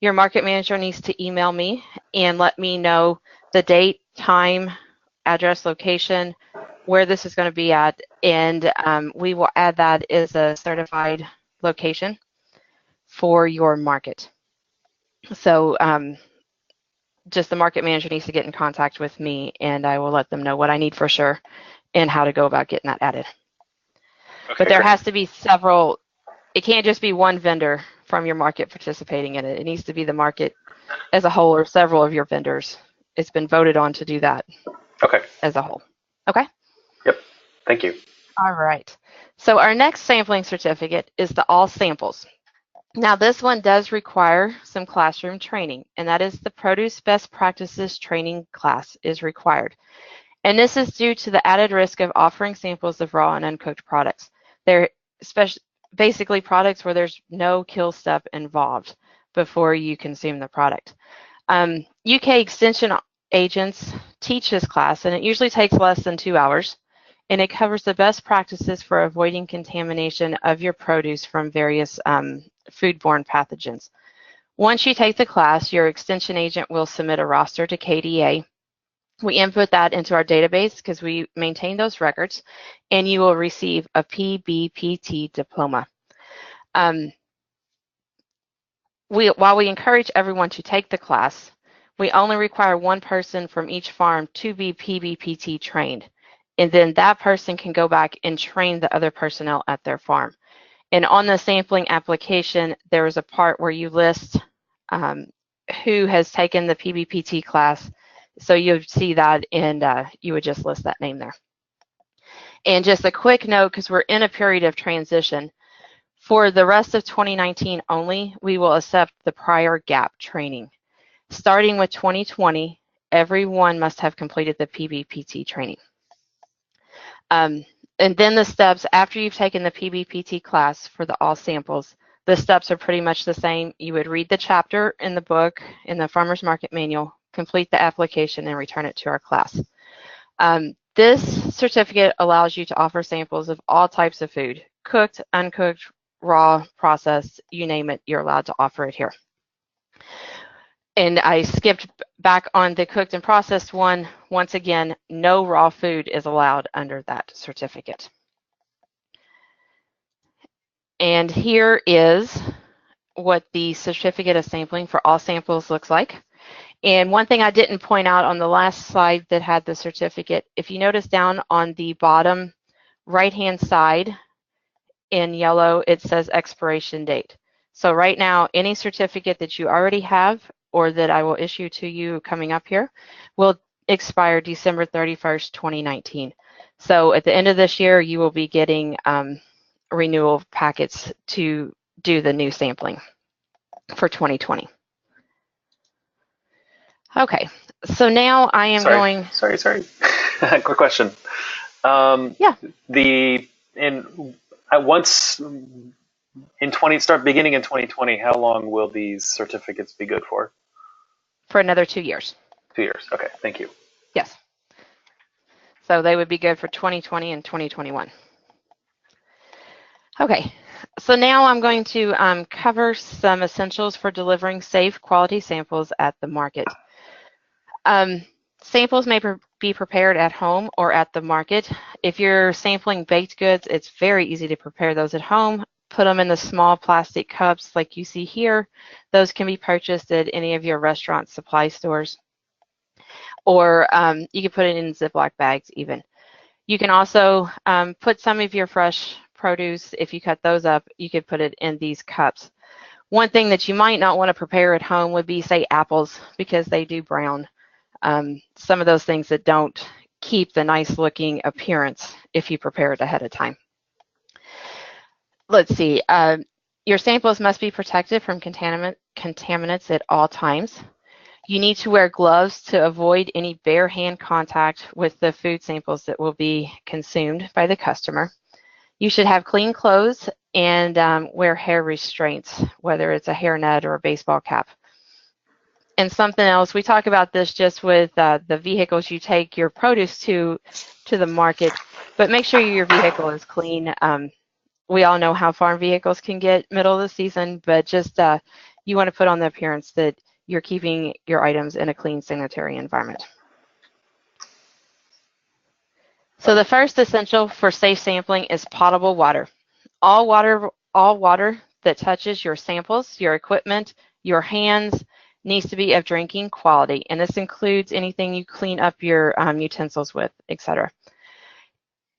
your market manager needs to email me and let me know the date, time, address, location, where this is going to be at, and we will add that as a certified location for your market. So just the market manager needs to get in contact with me, and I will let them know what I need for sure and how to go about getting that added. Okay, But there great. has to be several. It can't just be one vendor from your market participating in it. It needs to be the market as a whole or several of your vendors. It's been voted on to do that Okay. as a whole. Okay? Yep. Thank you. All right. So our next sampling certificate is the all samples. Now this one does require some classroom training, and that is the produce best practices training class is required. And this is due to the added risk of offering samples of raw and uncooked products. They're basically products where there's no kill step involved before you consume the product. UK Extension agents teach this class, and it usually takes less than 2 hours, and it covers the best practices for avoiding contamination of your produce from various foodborne pathogens. Once you take the class, your extension agent will submit a roster to KDA. We input that into our database because we maintain those records, and you will receive a PBPT diploma. While we encourage everyone to take the class, we only require one person from each farm to be PBPT trained, and then that person can go back and train the other personnel at their farm. And on the sampling application, there is a part where you list who has taken the PBPT class. So you'd see that, and you would just list that name there. And just a quick note, because we're in a period of transition, for the rest of 2019 only, we will accept the prior GAP training. Starting with 2020, everyone must have completed the PBPT training. And then the steps, after you've taken the PBPT class for the all samples, the steps are pretty much the same. You would read the chapter in the book, in the Farmer's Market Manual, complete the application, and return it to our class. This certificate allows you to offer samples of all types of food, cooked, uncooked, raw, processed, you name it, you're allowed to offer it here. And I skipped back on the cooked and processed one. Once again, no raw food is allowed under that certificate. And here is what the certificate of sampling for all samples looks like. And one thing I didn't point out on the last slide that had the certificate, if you notice down on the bottom right-hand side in yellow, it says expiration date. So right now, any certificate that you already have or that I will issue to you coming up here will expire December 31st, 2019. So at the end of this year, you will be getting renewal packets to do the new sampling for 2020. Okay, so now I am going. Sorry. Quick question. Yeah. Once in beginning in 2020, how long will these certificates be good for? For another 2 years. 2 years. Okay, thank you. Yes. So they would be good for 2020 and 2021. Okay, so now I'm going to cover some essentials for delivering safe quality samples at the market. Samples may be prepared at home or at the market. If you're sampling baked goods, it's very easy to prepare those at home. Put them in the small plastic cups like you see here. Those can be purchased at any of your restaurant supply stores. Or you can put it in Ziploc bags even. You can also put some of your fresh produce, if you cut those up, you could put it in these cups. One thing that you might not want to prepare at home would be, say, apples, because they do brown. Some of those things that don't keep the nice looking appearance if you prepare it ahead of time. let's see. Your samples must be protected from contaminants at all times. You need to wear gloves to avoid any bare hand contact with the food samples that will be consumed by the customer. You should have clean clothes and wear hair restraints, whether it's a hairnet or a baseball cap. And something else, we talk about this just with the vehicles you take your produce to the market, but make sure your vehicle is clean. We all know how farm vehicles can get middle of the season, but just you want to put on the appearance that you're keeping your items in a clean sanitary environment. So the first essential for safe sampling is potable water. All water that touches your samples, your equipment, your hands needs to be of drinking quality, and this includes anything you clean up your utensils with, etc.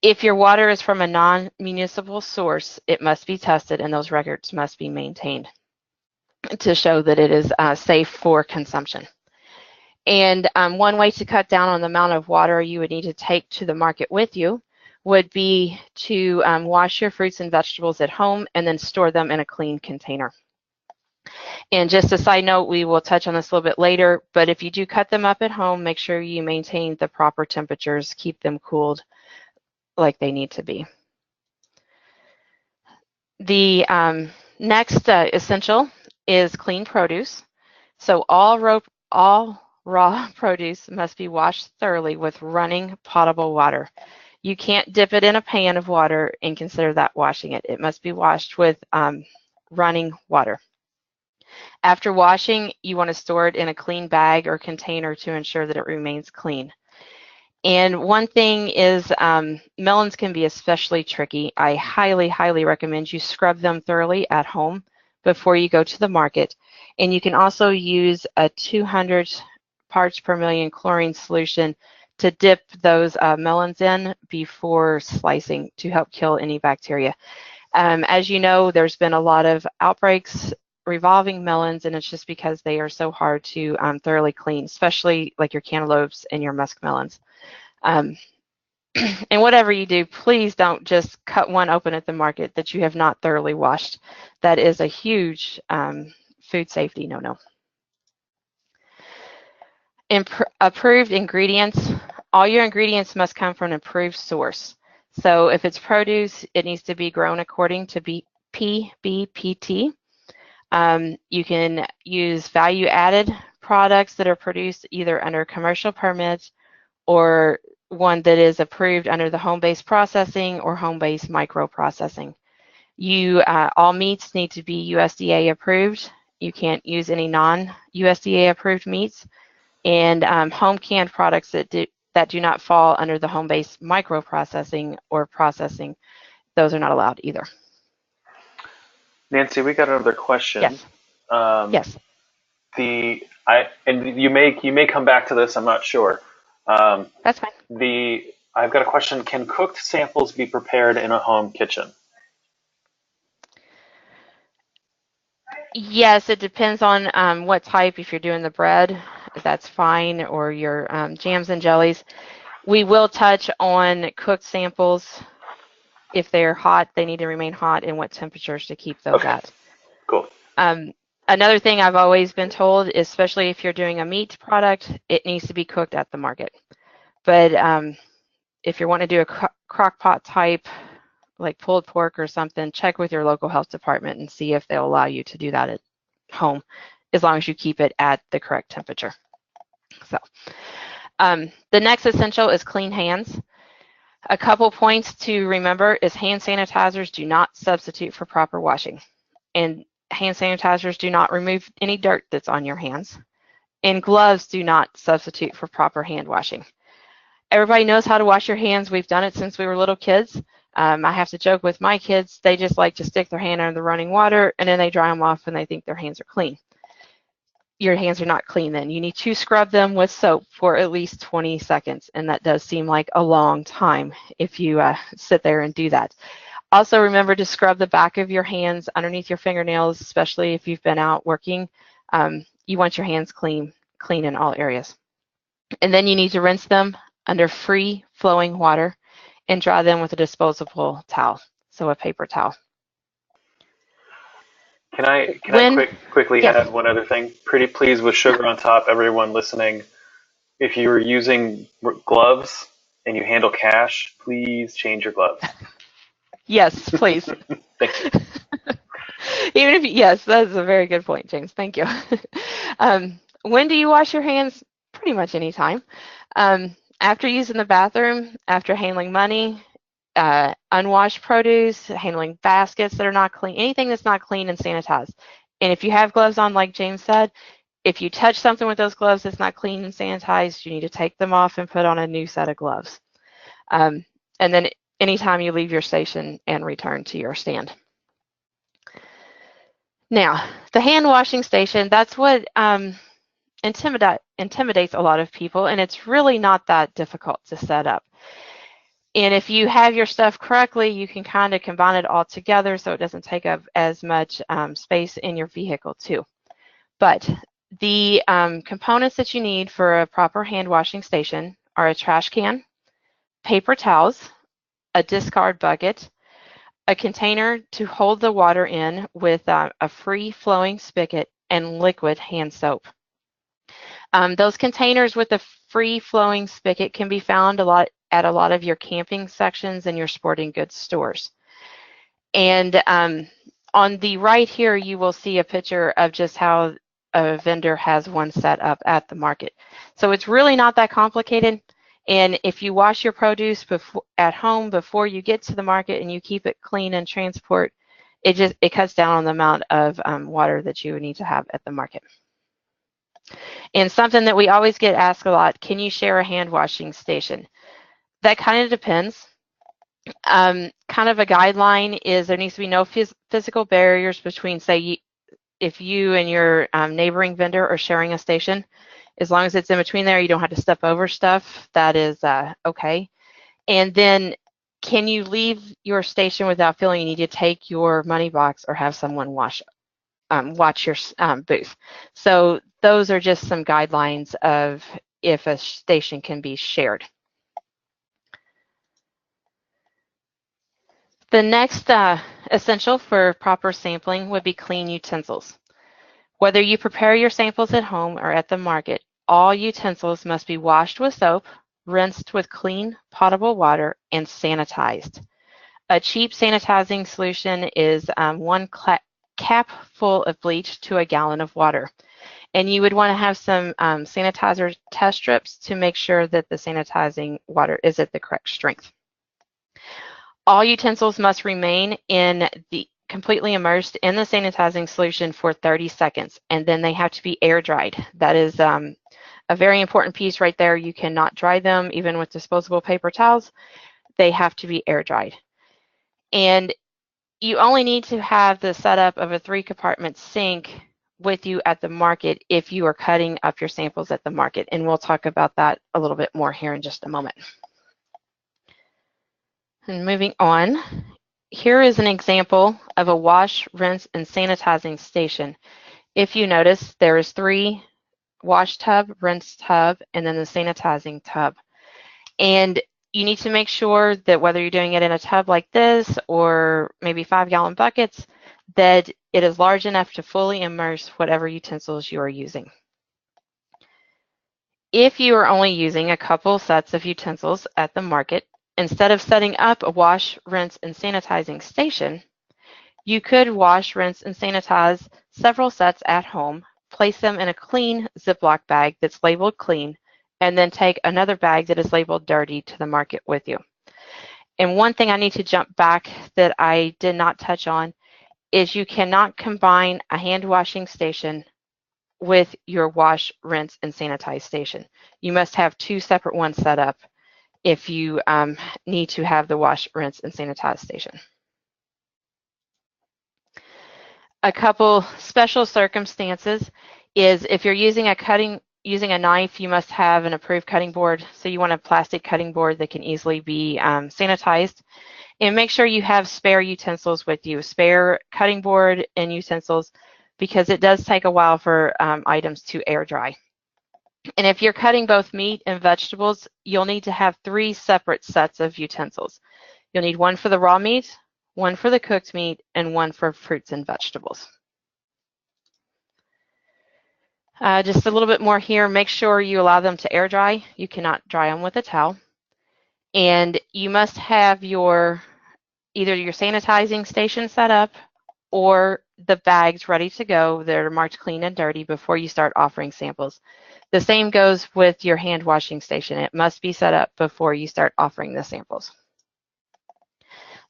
If your water is from a non-municipal source, it must be tested and those records must be maintained to show that it is safe for consumption. And one way to cut down on the amount of water you would need to take to the market with you would be to wash your fruits and vegetables at home and then store them in a clean container. And just a side note, we will touch on this a little bit later, but if you do cut them up at home, make sure you maintain the proper temperatures, keep them cooled like they need to be. The next essential is clean produce. So all raw produce must be washed thoroughly with running potable water. You can't dip it in a pan of water and consider that washing it. It must be washed with running water. After washing, you want to store it in a clean bag or container to ensure that it remains clean. And one thing is melons can be especially tricky. I highly, highly recommend you scrub them thoroughly at home before you go to the market. And you can also use a 200 parts per million chlorine solution to dip those melons in before slicing to help kill any bacteria. As you know, there's been a lot of outbreaks revolving melons, and it's just because they are so hard to thoroughly clean, especially like your cantaloupes and your muskmelons. And whatever you do, please don't just cut one open at the market that you have not thoroughly washed. That is a huge food safety no-no. Approved ingredients. All your ingredients must come from an approved source. So if it's produce, it needs to be grown according to PBPT. You can use value-added products that are produced either under commercial permits or one that is approved under the home-based processing or home-based micro-processing. All meats need to be USDA approved. You can't use any non-USDA approved meats. And home canned products that do not fall under the home-based micro-processing or processing, those are not allowed either. Nancy, we got another question. Yes. Yes. And you may come back to this. I'm not sure. That's fine. I've got a question. Can cooked samples be prepared in a home kitchen? Yes, it depends on what type. If you're doing the bread, that's fine, or your jams and jellies. We will touch on cooked samples. If they're hot, they need to remain hot, and what temperatures to keep those at. Cool. Another thing I've always been told, especially if you're doing a meat product, it needs to be cooked at the market. But if you want to do a crock pot type, like pulled pork or something, check with your local health department and see if they'll allow you to do that at home, as long as you keep it at the correct temperature. So the next essential is clean hands. A couple points to remember is hand sanitizers do not substitute for proper washing. And hand sanitizers do not remove any dirt that's on your hands. And gloves do not substitute for proper hand washing. Everybody knows how to wash your hands. We've done it since we were little kids. I have to joke with my kids. They just like to stick their hand under the running water and then they dry them off and they think their hands are clean. Your hands are not clean then. You need to scrub them with soap for at least 20 seconds. And that does seem like a long time if you sit there and do that. Also remember to scrub the back of your hands underneath your fingernails, especially if you've been out working. You want your hands clean in all areas. And then you need to rinse them under free flowing water and dry them with a disposable towel, so a paper towel. Can I When, quickly yes, add one other thing? Pretty please with sugar on top, everyone listening. If you're using gloves and you handle cash, please change your gloves. yes, please. Thank you. Even if, yes, that's a very good point, James. Thank you. When do you wash your hands? Pretty much any time. After using the bathroom, after handling money, unwashed produce, handling baskets that are not clean, anything that's not clean and sanitized. And if you have gloves on, like James said, if you touch something with those gloves that's not clean and sanitized, you need to take them off and put on a new set of gloves. And then anytime you leave your station and return to your stand. Now, the hand washing station, that's what intimidates a lot of people, and it's really not that difficult to set up. And if you have your stuff correctly, you can kind of combine it all together so it doesn't take up as much space in your vehicle too. But the components that you need for a proper hand washing station are a trash can, paper towels, a discard bucket, a container to hold the water in with a free-flowing spigot, and liquid hand soap. Those containers with the free-flowing spigot can be found at a lot of your camping sections and your sporting goods stores. And on the right here, you will see a picture of just how a vendor has one set up at the market. So it's really not that complicated. And if you wash your produce at home before you get to the market and you keep it clean and transport, it cuts down on the amount of water that you would need to have at the market. And something that we always get asked a lot, can you share a hand washing station? That kind of depends. Kind of a guideline is there needs to be no physical barriers between, say, if you and your neighboring vendor are sharing a station. As long as it's in between there, you don't have to step over stuff. That is okay. And then, can you leave your station without feeling you need to take your money box or have someone watch your booth? So those are just some guidelines of if a station can be shared. The next essential for proper sampling would be clean utensils. Whether you prepare your samples at home or at the market, all utensils must be washed with soap, rinsed with clean, potable water, and sanitized. A cheap sanitizing solution is 1 cap full of bleach to a gallon of water. And you would want to have some sanitizer test strips to make sure that the sanitizing water is at the correct strength. All utensils must remain completely immersed in the sanitizing solution for 30 seconds, and then they have to be air dried. That is a very important piece right there. You cannot dry them even with disposable paper towels. They have to be air dried. And you only need to have the setup of a 3-compartment sink with you at the market if you are cutting up your samples at the market. And we'll talk about that a little bit more here in just a moment. And moving on, here is an example of a wash, rinse, and sanitizing station. If you notice, there is 3 wash tub, rinse tub, and then the sanitizing tub. And you need to make sure that whether you're doing it in a tub like this or maybe 5-gallon buckets, that it is large enough to fully immerse whatever utensils you are using. If you are only using a couple sets of utensils at the market, instead of setting up a wash, rinse, and sanitizing station, you could wash, rinse, and sanitize several sets at home, place them in a clean Ziploc bag that's labeled clean, and then take another bag that is labeled dirty to the market with you. And one thing I need to jump back that I did not touch on is you cannot combine a hand washing station with your wash, rinse, and sanitize station. You must have 2 separate ones set up if you need to have the wash, rinse, and sanitize station. A couple special circumstances is if you're using a knife, you must have an approved cutting board. So you want a plastic cutting board that can easily be sanitized. And make sure you have spare utensils with you, spare cutting board and utensils, because it does take a while for items to air dry. And if you're cutting both meat and vegetables, you'll need to have 3 separate sets of utensils. You'll need one for the raw meat, one for the cooked meat, and one for fruits and vegetables. Just a little bit more here. Make sure you allow them to air dry. You cannot dry them with a towel. And you must have either your sanitizing station set up or the bags ready to go that are marked clean and dirty before you start offering samples. The same goes with your hand washing station. It must be set up before you start offering the samples.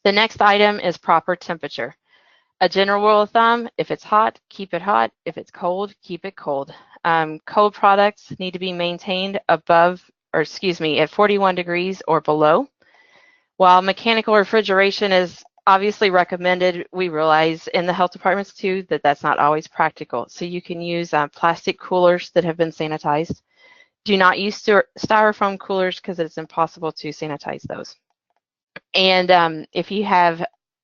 The next item is proper temperature. A general rule of thumb, if it's hot, keep it hot. If it's cold, keep it cold. Cold products need to be maintained at 41 degrees or below. While mechanical refrigeration is obviously recommended, we realize in the health departments too that that's not always practical. So you can use plastic coolers that have been sanitized. Do not use styrofoam coolers because it's impossible to sanitize those. And if you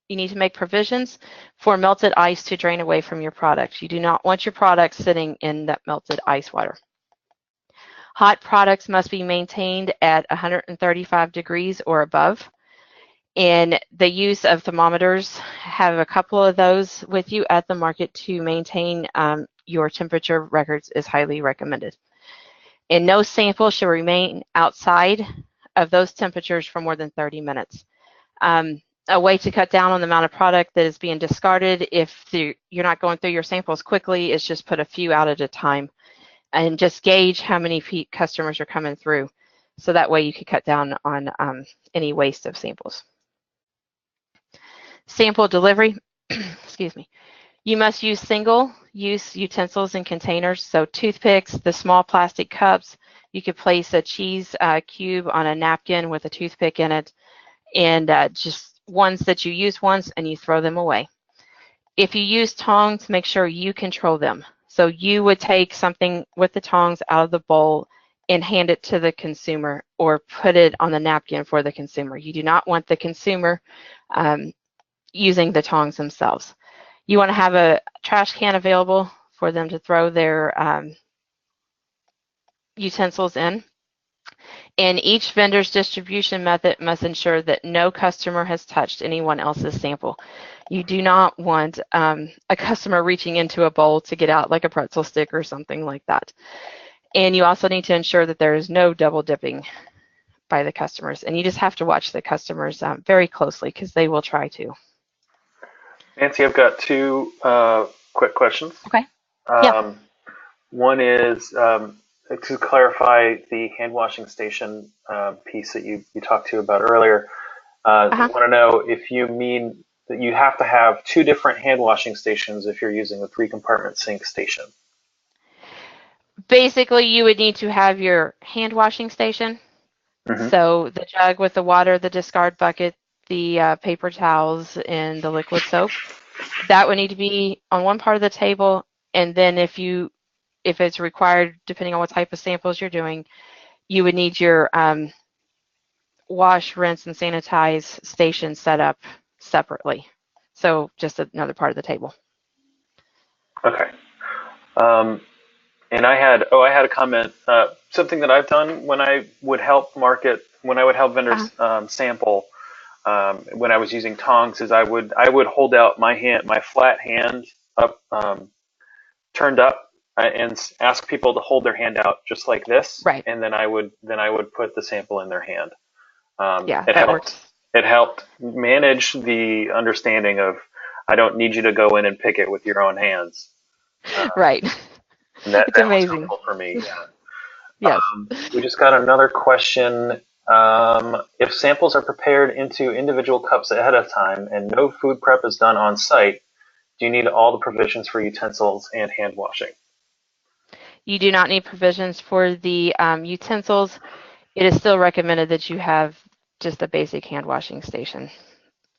need to make provisions for melted ice to drain away from your products. You do not want your products sitting in that melted ice water. Hot products must be maintained at 135 degrees or above. And the use of thermometers, have a couple of those with you at the market to maintain your temperature records is highly recommended. And no sample should remain outside of those temperatures for more than 30 minutes. A way to cut down on the amount of product that is being discarded if you're not going through your samples quickly is just put a few out at a time and just gauge how many customers are coming through. So that way you can cut down on any waste of samples. Sample delivery, excuse me. You must use single-use utensils and containers. So toothpicks, the small plastic cups, you could place a cheese cube on a napkin with a toothpick in it, and just ones that you use once and you throw them away. If you use tongs, make sure you control them. So you would take something with the tongs out of the bowl and hand it to the consumer or put it on the napkin for the consumer. You do not want the consumer using the tongs themselves. You want to have a trash can available for them to throw their utensils in. And each vendor's distribution method must ensure that no customer has touched anyone else's sample. You do not want a customer reaching into a bowl to get out like a pretzel stick or something like that. And you also need to ensure that there is no double dipping by the customers. And you just have to watch the customers very closely because they will try to. Nancy, I've got two quick questions. Okay. Yeah. One is to clarify the hand washing station piece that you talked to about earlier. I want to know if you mean that you have to have two different hand washing stations if you're using a 3-compartment sink station. Basically, you would need to have your hand washing station. Mm-hmm. So the jug with the water, the discard bucket, the paper towels, and the liquid soap. That would need to be on one part of the table. And then if it's required, depending on what type of samples you're doing, you would need your wash, rinse, and sanitize station set up separately. So just another part of the table. Okay. And I had a comment. Something that I've done when I would help vendors sample. When I was using tongs, is I would hold out my flat hand up, turned up, and ask people to hold their hand out just like this, right? And then I would put the sample in their hand. That works. It helped manage the understanding of I don't need you to go in and pick it with your own hands. Right. And that amazing. was helpful for me. Yeah. Yes. We just got another question. If samples are prepared into individual cups ahead of time and no food prep is done on site, do you need all the provisions for utensils and hand washing? You do not need provisions for the utensils. It is still recommended that you have just a basic hand washing station.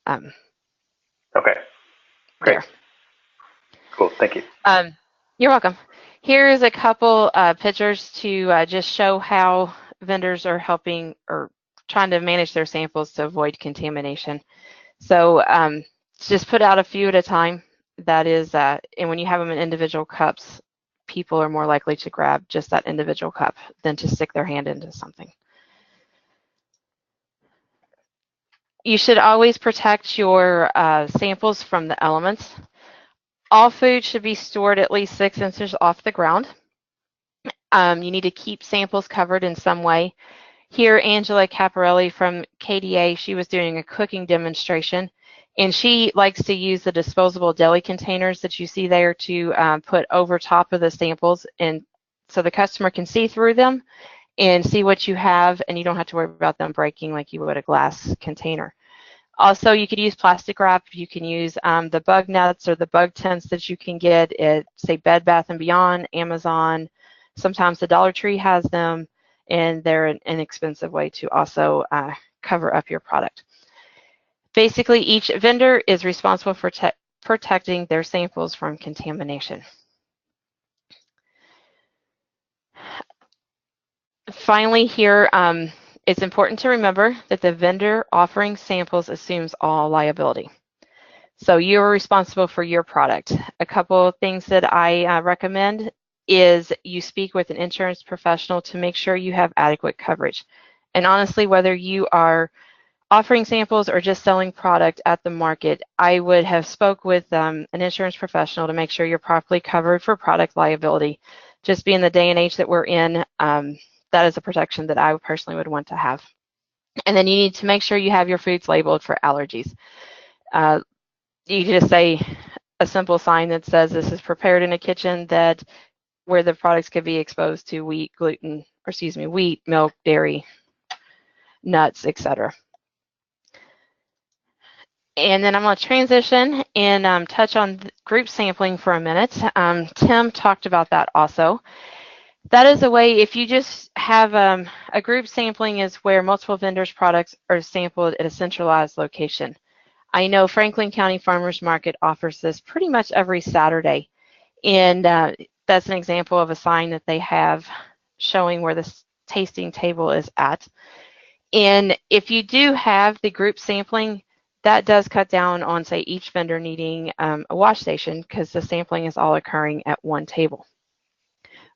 Okay. Great. There. Cool. Thank you. You're welcome. Here is a couple pictures to just show how vendors are helping or trying to manage their samples to avoid contamination. So just put out a few at a time. That is, and when you have them in individual cups, people are more likely to grab just that individual cup than to stick their hand into something. You should always protect your samples from the elements. All food should be stored at least 6 inches off the ground. You need to keep samples covered in some way. Here, Angela Caparelli from KDA, she was doing a cooking demonstration, and she likes to use the disposable deli containers that you see there to put over top of the samples, and so the customer can see through them and see what you have, and you don't have to worry about them breaking like you would a glass container. Also, you could use plastic wrap. You can use the bug nets or the bug tents that you can get at, say, Bed Bath & Beyond, Amazon. Sometimes the Dollar Tree has them, and they're an inexpensive way to also cover up your product. Basically, each vendor is responsible for protecting their samples from contamination. Finally, here, it's important to remember that the vendor offering samples assumes all liability. So you're responsible for your product. A couple of things that I recommend is you speak with an insurance professional to make sure you have adequate coverage. And honestly, whether you are offering samples or just selling product at the market, I would have spoke with an insurance professional to make sure you're properly covered for product liability. Just being the day and age that we're in, that is a protection that I personally would want to have. And then you need to make sure you have your foods labeled for allergies. You just say a simple sign that says this is prepared in a kitchen that where the products could be exposed to wheat, gluten, or excuse me, wheat, milk, dairy, nuts, etc. And then I'm going to transition and touch on group sampling for a minute. Tim talked about that also. That is a way, if you just have a group sampling is where multiple vendors' products are sampled at a centralized location. I know Franklin County Farmers Market offers this pretty much every Saturday. And that's an example of a sign that they have showing where the tasting table is at. And if you do have the group sampling, that does cut down on, say, each vendor needing a wash station because the sampling is all occurring at one table.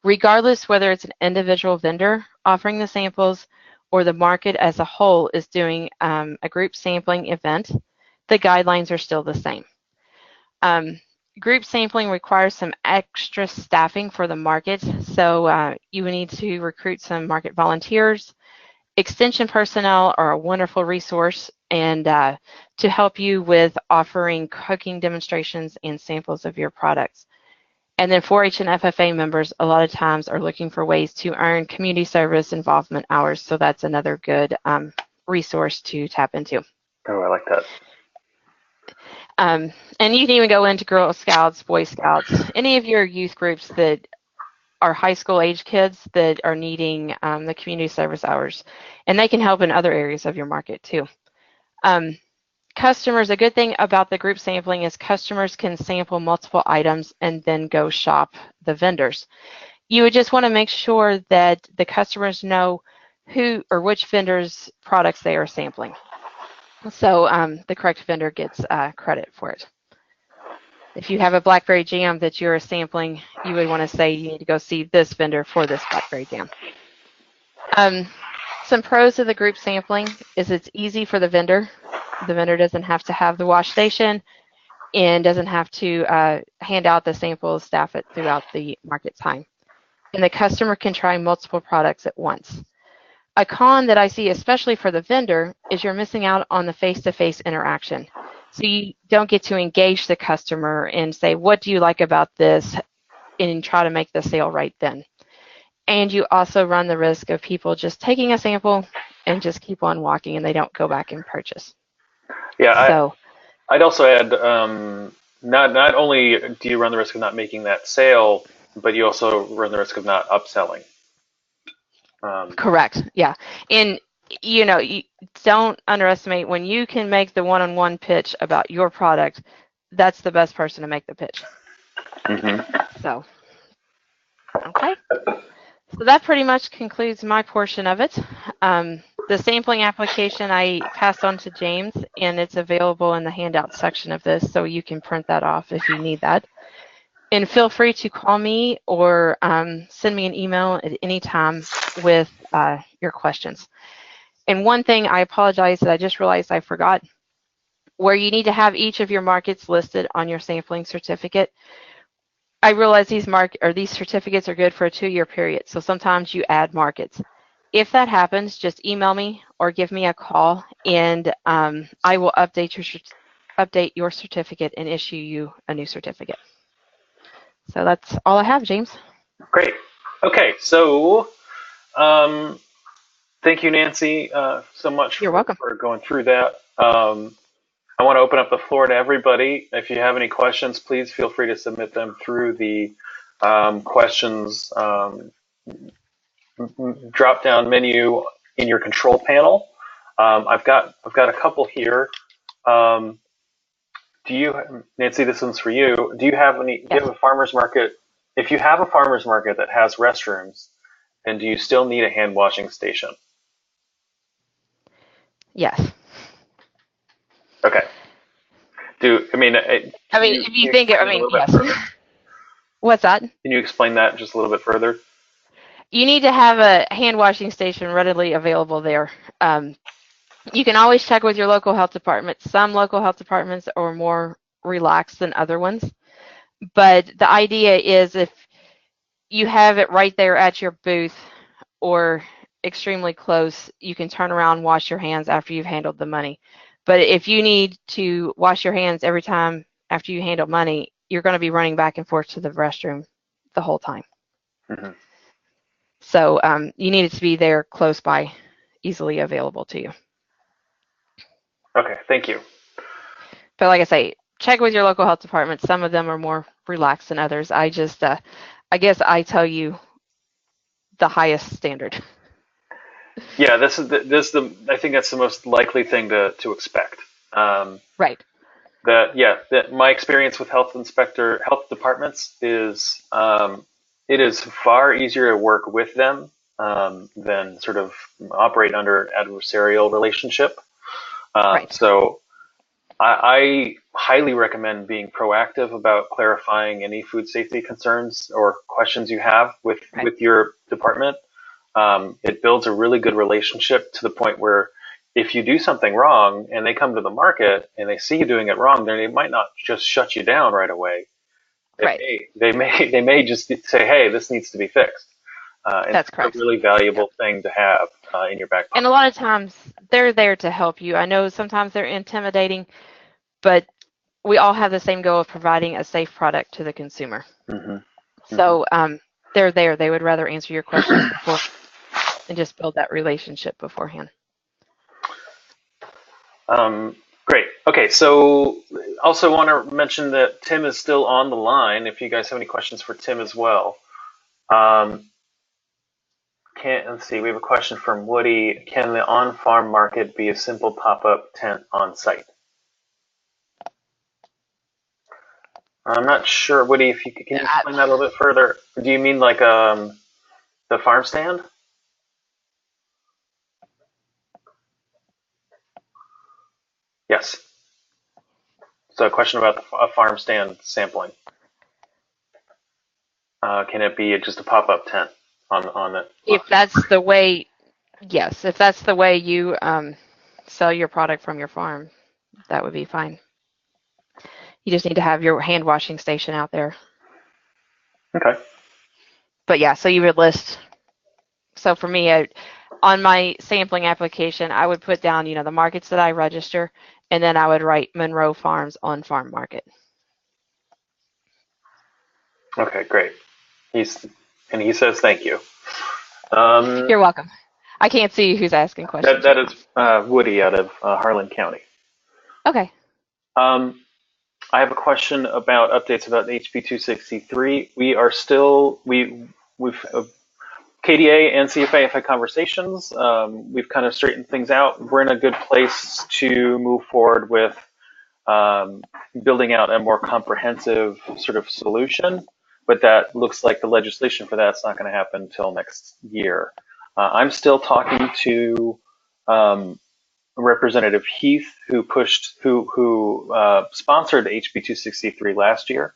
Regardless whether it's an individual vendor offering the samples or the market as a whole is doing a group sampling event, the guidelines are still the same. Group sampling requires some extra staffing for the market, so you would need to recruit some market volunteers. Extension personnel are a wonderful resource and to help you with offering cooking demonstrations and samples of your products. And then 4-H and FFA members a lot of times are looking for ways to earn community service involvement hours, so that's another good resource to tap into. Oh, I like that. And you can even go into Girl Scouts, Boy Scouts, any of your youth groups that are high school age kids that are needing the community service hours, and they can help in other areas of your market too. Customers, a good thing about the group sampling is customers can sample multiple items and then go shop the vendors. You would just want to make sure that the customers know who or which vendors' products they are sampling. So the correct vendor gets credit for it. If you have a blackberry jam that you're sampling, you would want to say you need to go see this vendor for this blackberry jam. Some pros of the group sampling is it's easy for the vendor. The vendor doesn't have to have the wash station and doesn't have to hand out the samples, staff it throughout the market time. And the customer can try multiple products at once. A con that I see, especially for the vendor, is you're missing out on the face-to-face interaction. So you don't get to engage the customer and say, what do you like about this? And try to make the sale right then. And you also run the risk of people just taking a sample and just keep on walking and they don't go back and purchase. Yeah, so, I'd also add, not only do you run the risk of not making that sale, but you also run the risk of not upselling. Correct, yeah. And, you know, you don't underestimate when you can make the one-on-one pitch about your product, that's the best person to make the pitch. Mm-hmm. So, okay. So that pretty much concludes my portion of it. The sampling application I passed on to James, and it's available in the handout section of this, so you can print that off if you need that. And feel free to call me or send me an email at any time with your questions. And one thing, I apologize that I just realized I forgot, where you need to have each of your markets listed on your sampling certificate. I realize these certificates are good for a 2-year period, so sometimes you add markets. If that happens, just email me or give me a call, and I will update your certificate and issue you a new certificate. So that's all I have, James. Great. Okay, so thank you, Nancy, so much You're welcome. for going through that. I want to open up the floor to everybody. If you have any questions, please feel free to submit them through the questions drop-down menu in your control panel. I've got a couple here. Nancy, this one's for you. Do you have a farmer's market? If you have a farmer's market that has restrooms, then do you still need a hand washing station? Yes. Okay. If you think it, yes. What's that? Can you explain that just a little bit further? You need to have a hand washing station readily available there. You can always check with your local health department. Some local health departments are more relaxed than other ones. But the idea is if you have it right there at your booth or extremely close, you can turn around, wash your hands after you've handled the money. But if you need to wash your hands every time after you handle money, you're going to be running back and forth to the restroom the whole time. Mm-hmm. So you need it to be there close by, easily available to you. Okay, thank you. But like I say, check with your local health department. Some of them are more relaxed than others. I guess I tell you the highest standard. Yeah, I think that's the most likely thing to expect. Right. My experience with health departments is it is far easier to work with them than sort of operate under adversarial relationship. Right. So I highly recommend being proactive about clarifying any food safety concerns or questions you have with your department. It builds a really good relationship to the point where if you do something wrong and they come to the market and they see you doing it wrong, then they might not just shut you down right away. They may just say, hey, this needs to be fixed. That's correct. It's a really valuable thing to have in your back pocket. And a lot of times they're there to help you. I know sometimes they're intimidating, but we all have the same goal of providing a safe product to the consumer. Mm-hmm. So they're there. They would rather answer your questions before and just build that relationship beforehand. Great. Okay, so also want to mention that Tim is still on the line if you guys have any questions for Tim as well. Let's see, we have a question from Woody. Can the on-farm market be a simple pop-up tent on site? I'm not sure, Woody, if you can you explain that a little bit further? Do you mean like the farm stand? Yes. So a question about a farm stand sampling. Can it be just a pop-up tent on it? If that's the way, yes. If that's the way you sell your product from your farm, that would be fine. You just need to have your hand washing station out there. Okay. But yeah, so you would list. So for me, on my sampling application, I would put down, the markets that I register, and then I would write Monroe Farms on-farm market. Okay, great. He says thank you. You're welcome. I can't see who's asking questions. That is Woody out of Harlan County. Okay. I have a question about updates about HB 263. We've KDA and CFA have had conversations. We've kind of straightened things out. We're in a good place to move forward with building out a more comprehensive sort of solution, but that looks like the legislation for that's not going to happen until next year. I'm still talking to Representative Heath, who sponsored HB 263 last year,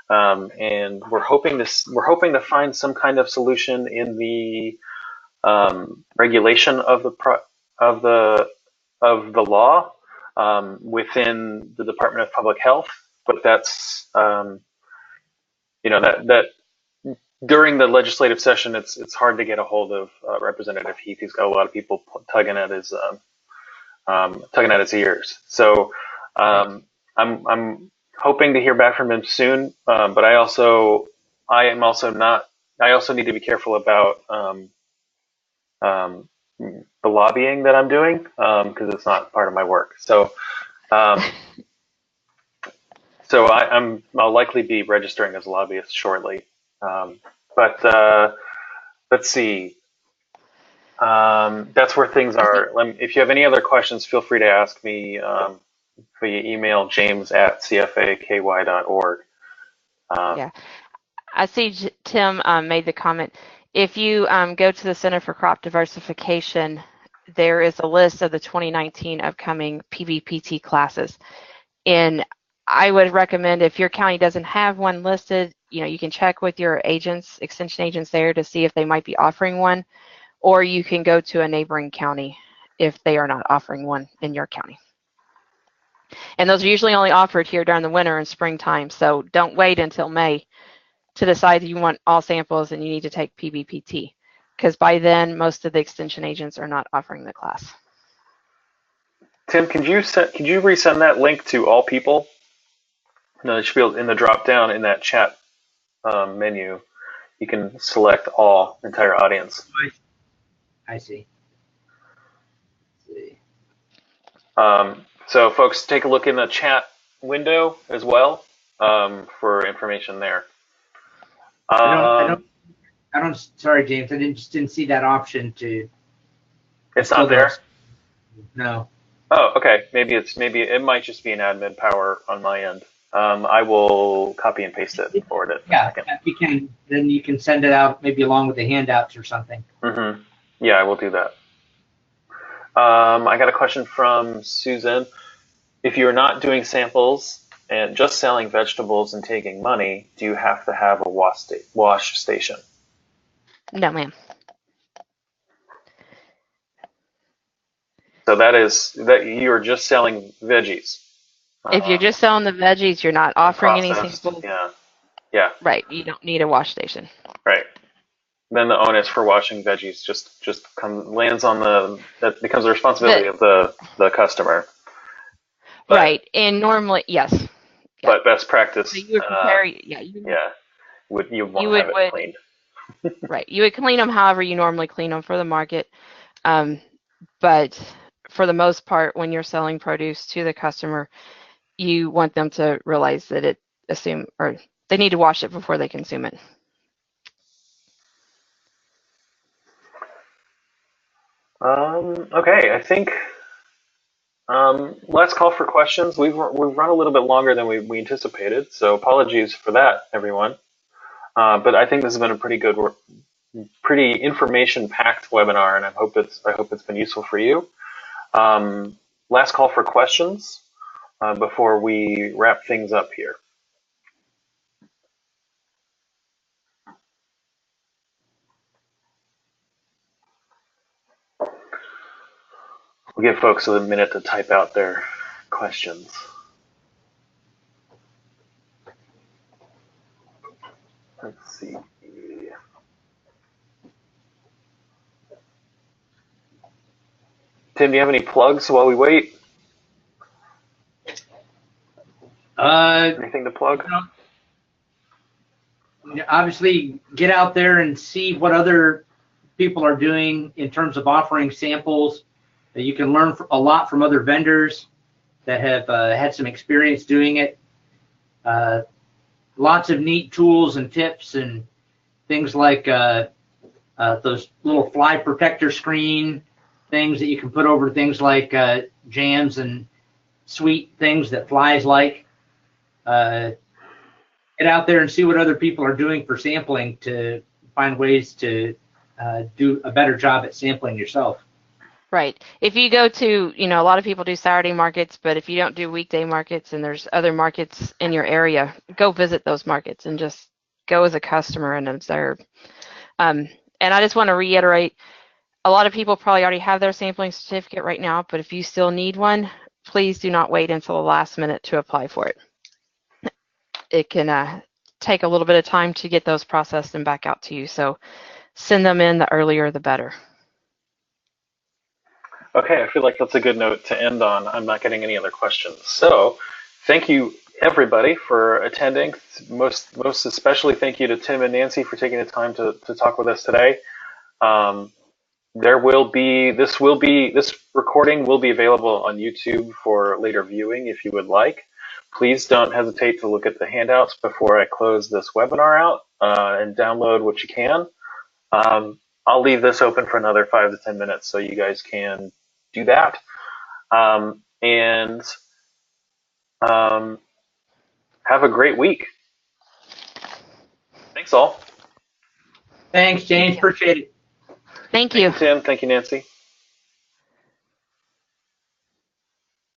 and we're hoping to find some kind of solution in the regulation of the law within the Department of Public Health. But that's that during the legislative session, it's hard to get a hold of Representative Heath. He's got a lot of people tugging at his ears. So I'm hoping to hear back from him soon. But I also need to be careful about the lobbying that I'm doing because it's not part of my work. So um, I'll likely be registering as a lobbyist shortly. But let's see. That's where things are. If you have any other questions, feel free to ask me via email, james@cfaky.org. Yeah, I see Tim made the comment. If you go to the Center for Crop Diversification, there is a list of the 2019 upcoming PVPT classes. And I would recommend, if your county doesn't have one listed, you can check with your agents, extension agents there, to see if they might be offering one, or you can go to a neighboring county if they are not offering one in your county. And those are usually only offered here during the winter and springtime, so don't wait until May to decide you want all samples and you need to take PVPT, because by then most of the extension agents are not offering the class. Tim, could you resend that link to all people? No, it should be in the drop down in that chat menu. You can select all, entire audience. I see. So folks, take a look in the chat window as well for information there. I don't. Sorry, James. I just didn't see that option to. It's not there. No. Oh, okay. Maybe it might just be an admin power on my end. I will copy and paste it and forward it. Yeah, you can. Then you can send it out maybe along with the handouts or something. Mm-hmm. Yeah, I will do that. I got a question from Susan. If you're not doing samples and just selling vegetables and taking money, do you have to have a wash station? No, ma'am. So that you're just selling veggies. If you're just selling the veggies, you're not offering any samples. Yeah. Right. You don't need a wash station. Right. Then the onus for washing veggies just lands on that becomes the responsibility of the customer. But, right. And normally, yes. Yeah. But best practice. So you would prepare. You want to have it cleaned. Right. You would clean them however you normally clean them for the market. But for the most part, when you're selling produce to the customer, you want them to realize that they need to wash it before they consume it. Okay, I think last call for questions. We've run a little bit longer than we anticipated, so apologies for that, everyone. But I think this has been a pretty information-packed webinar, and I hope it's been useful for you. Last call for questions before we wrap things up here. We'll give folks a minute to type out their questions. Let's see. Tim, do you have any plugs while we wait? Anything to plug? Obviously, get out there and see what other people are doing in terms of offering samples. You can learn a lot from other vendors that have had some experience doing it. Lots of neat tools and tips and things like those little fly protector screen things that you can put over things like jams and sweet things that flies like. Get out there and see what other people are doing for sampling to find ways to do a better job at sampling yourself. Right. If you go to, a lot of people do Saturday markets, but if you don't do weekday markets and there's other markets in your area, go visit those markets and just go as a customer and observe. And I just want to reiterate, a lot of people probably already have their sampling certificate right now, but if you still need one, please do not wait until the last minute to apply for it. It can take a little bit of time to get those processed and back out to you. So send them in, the earlier the better. Okay, I feel like that's a good note to end on. I'm not getting any other questions. So thank you everybody for attending. Most especially thank you to Tim and Nancy for taking the time to talk with us today. This recording will be available on YouTube for later viewing if you would like. Please don't hesitate to look at the handouts before I close this webinar out and download what you can. I'll leave this open for another 5 to 10 minutes so you guys can do that. And have a great week. Thanks all. Thanks, James. Appreciate it. Thank you. Thank you, Tim. Thank you, Nancy.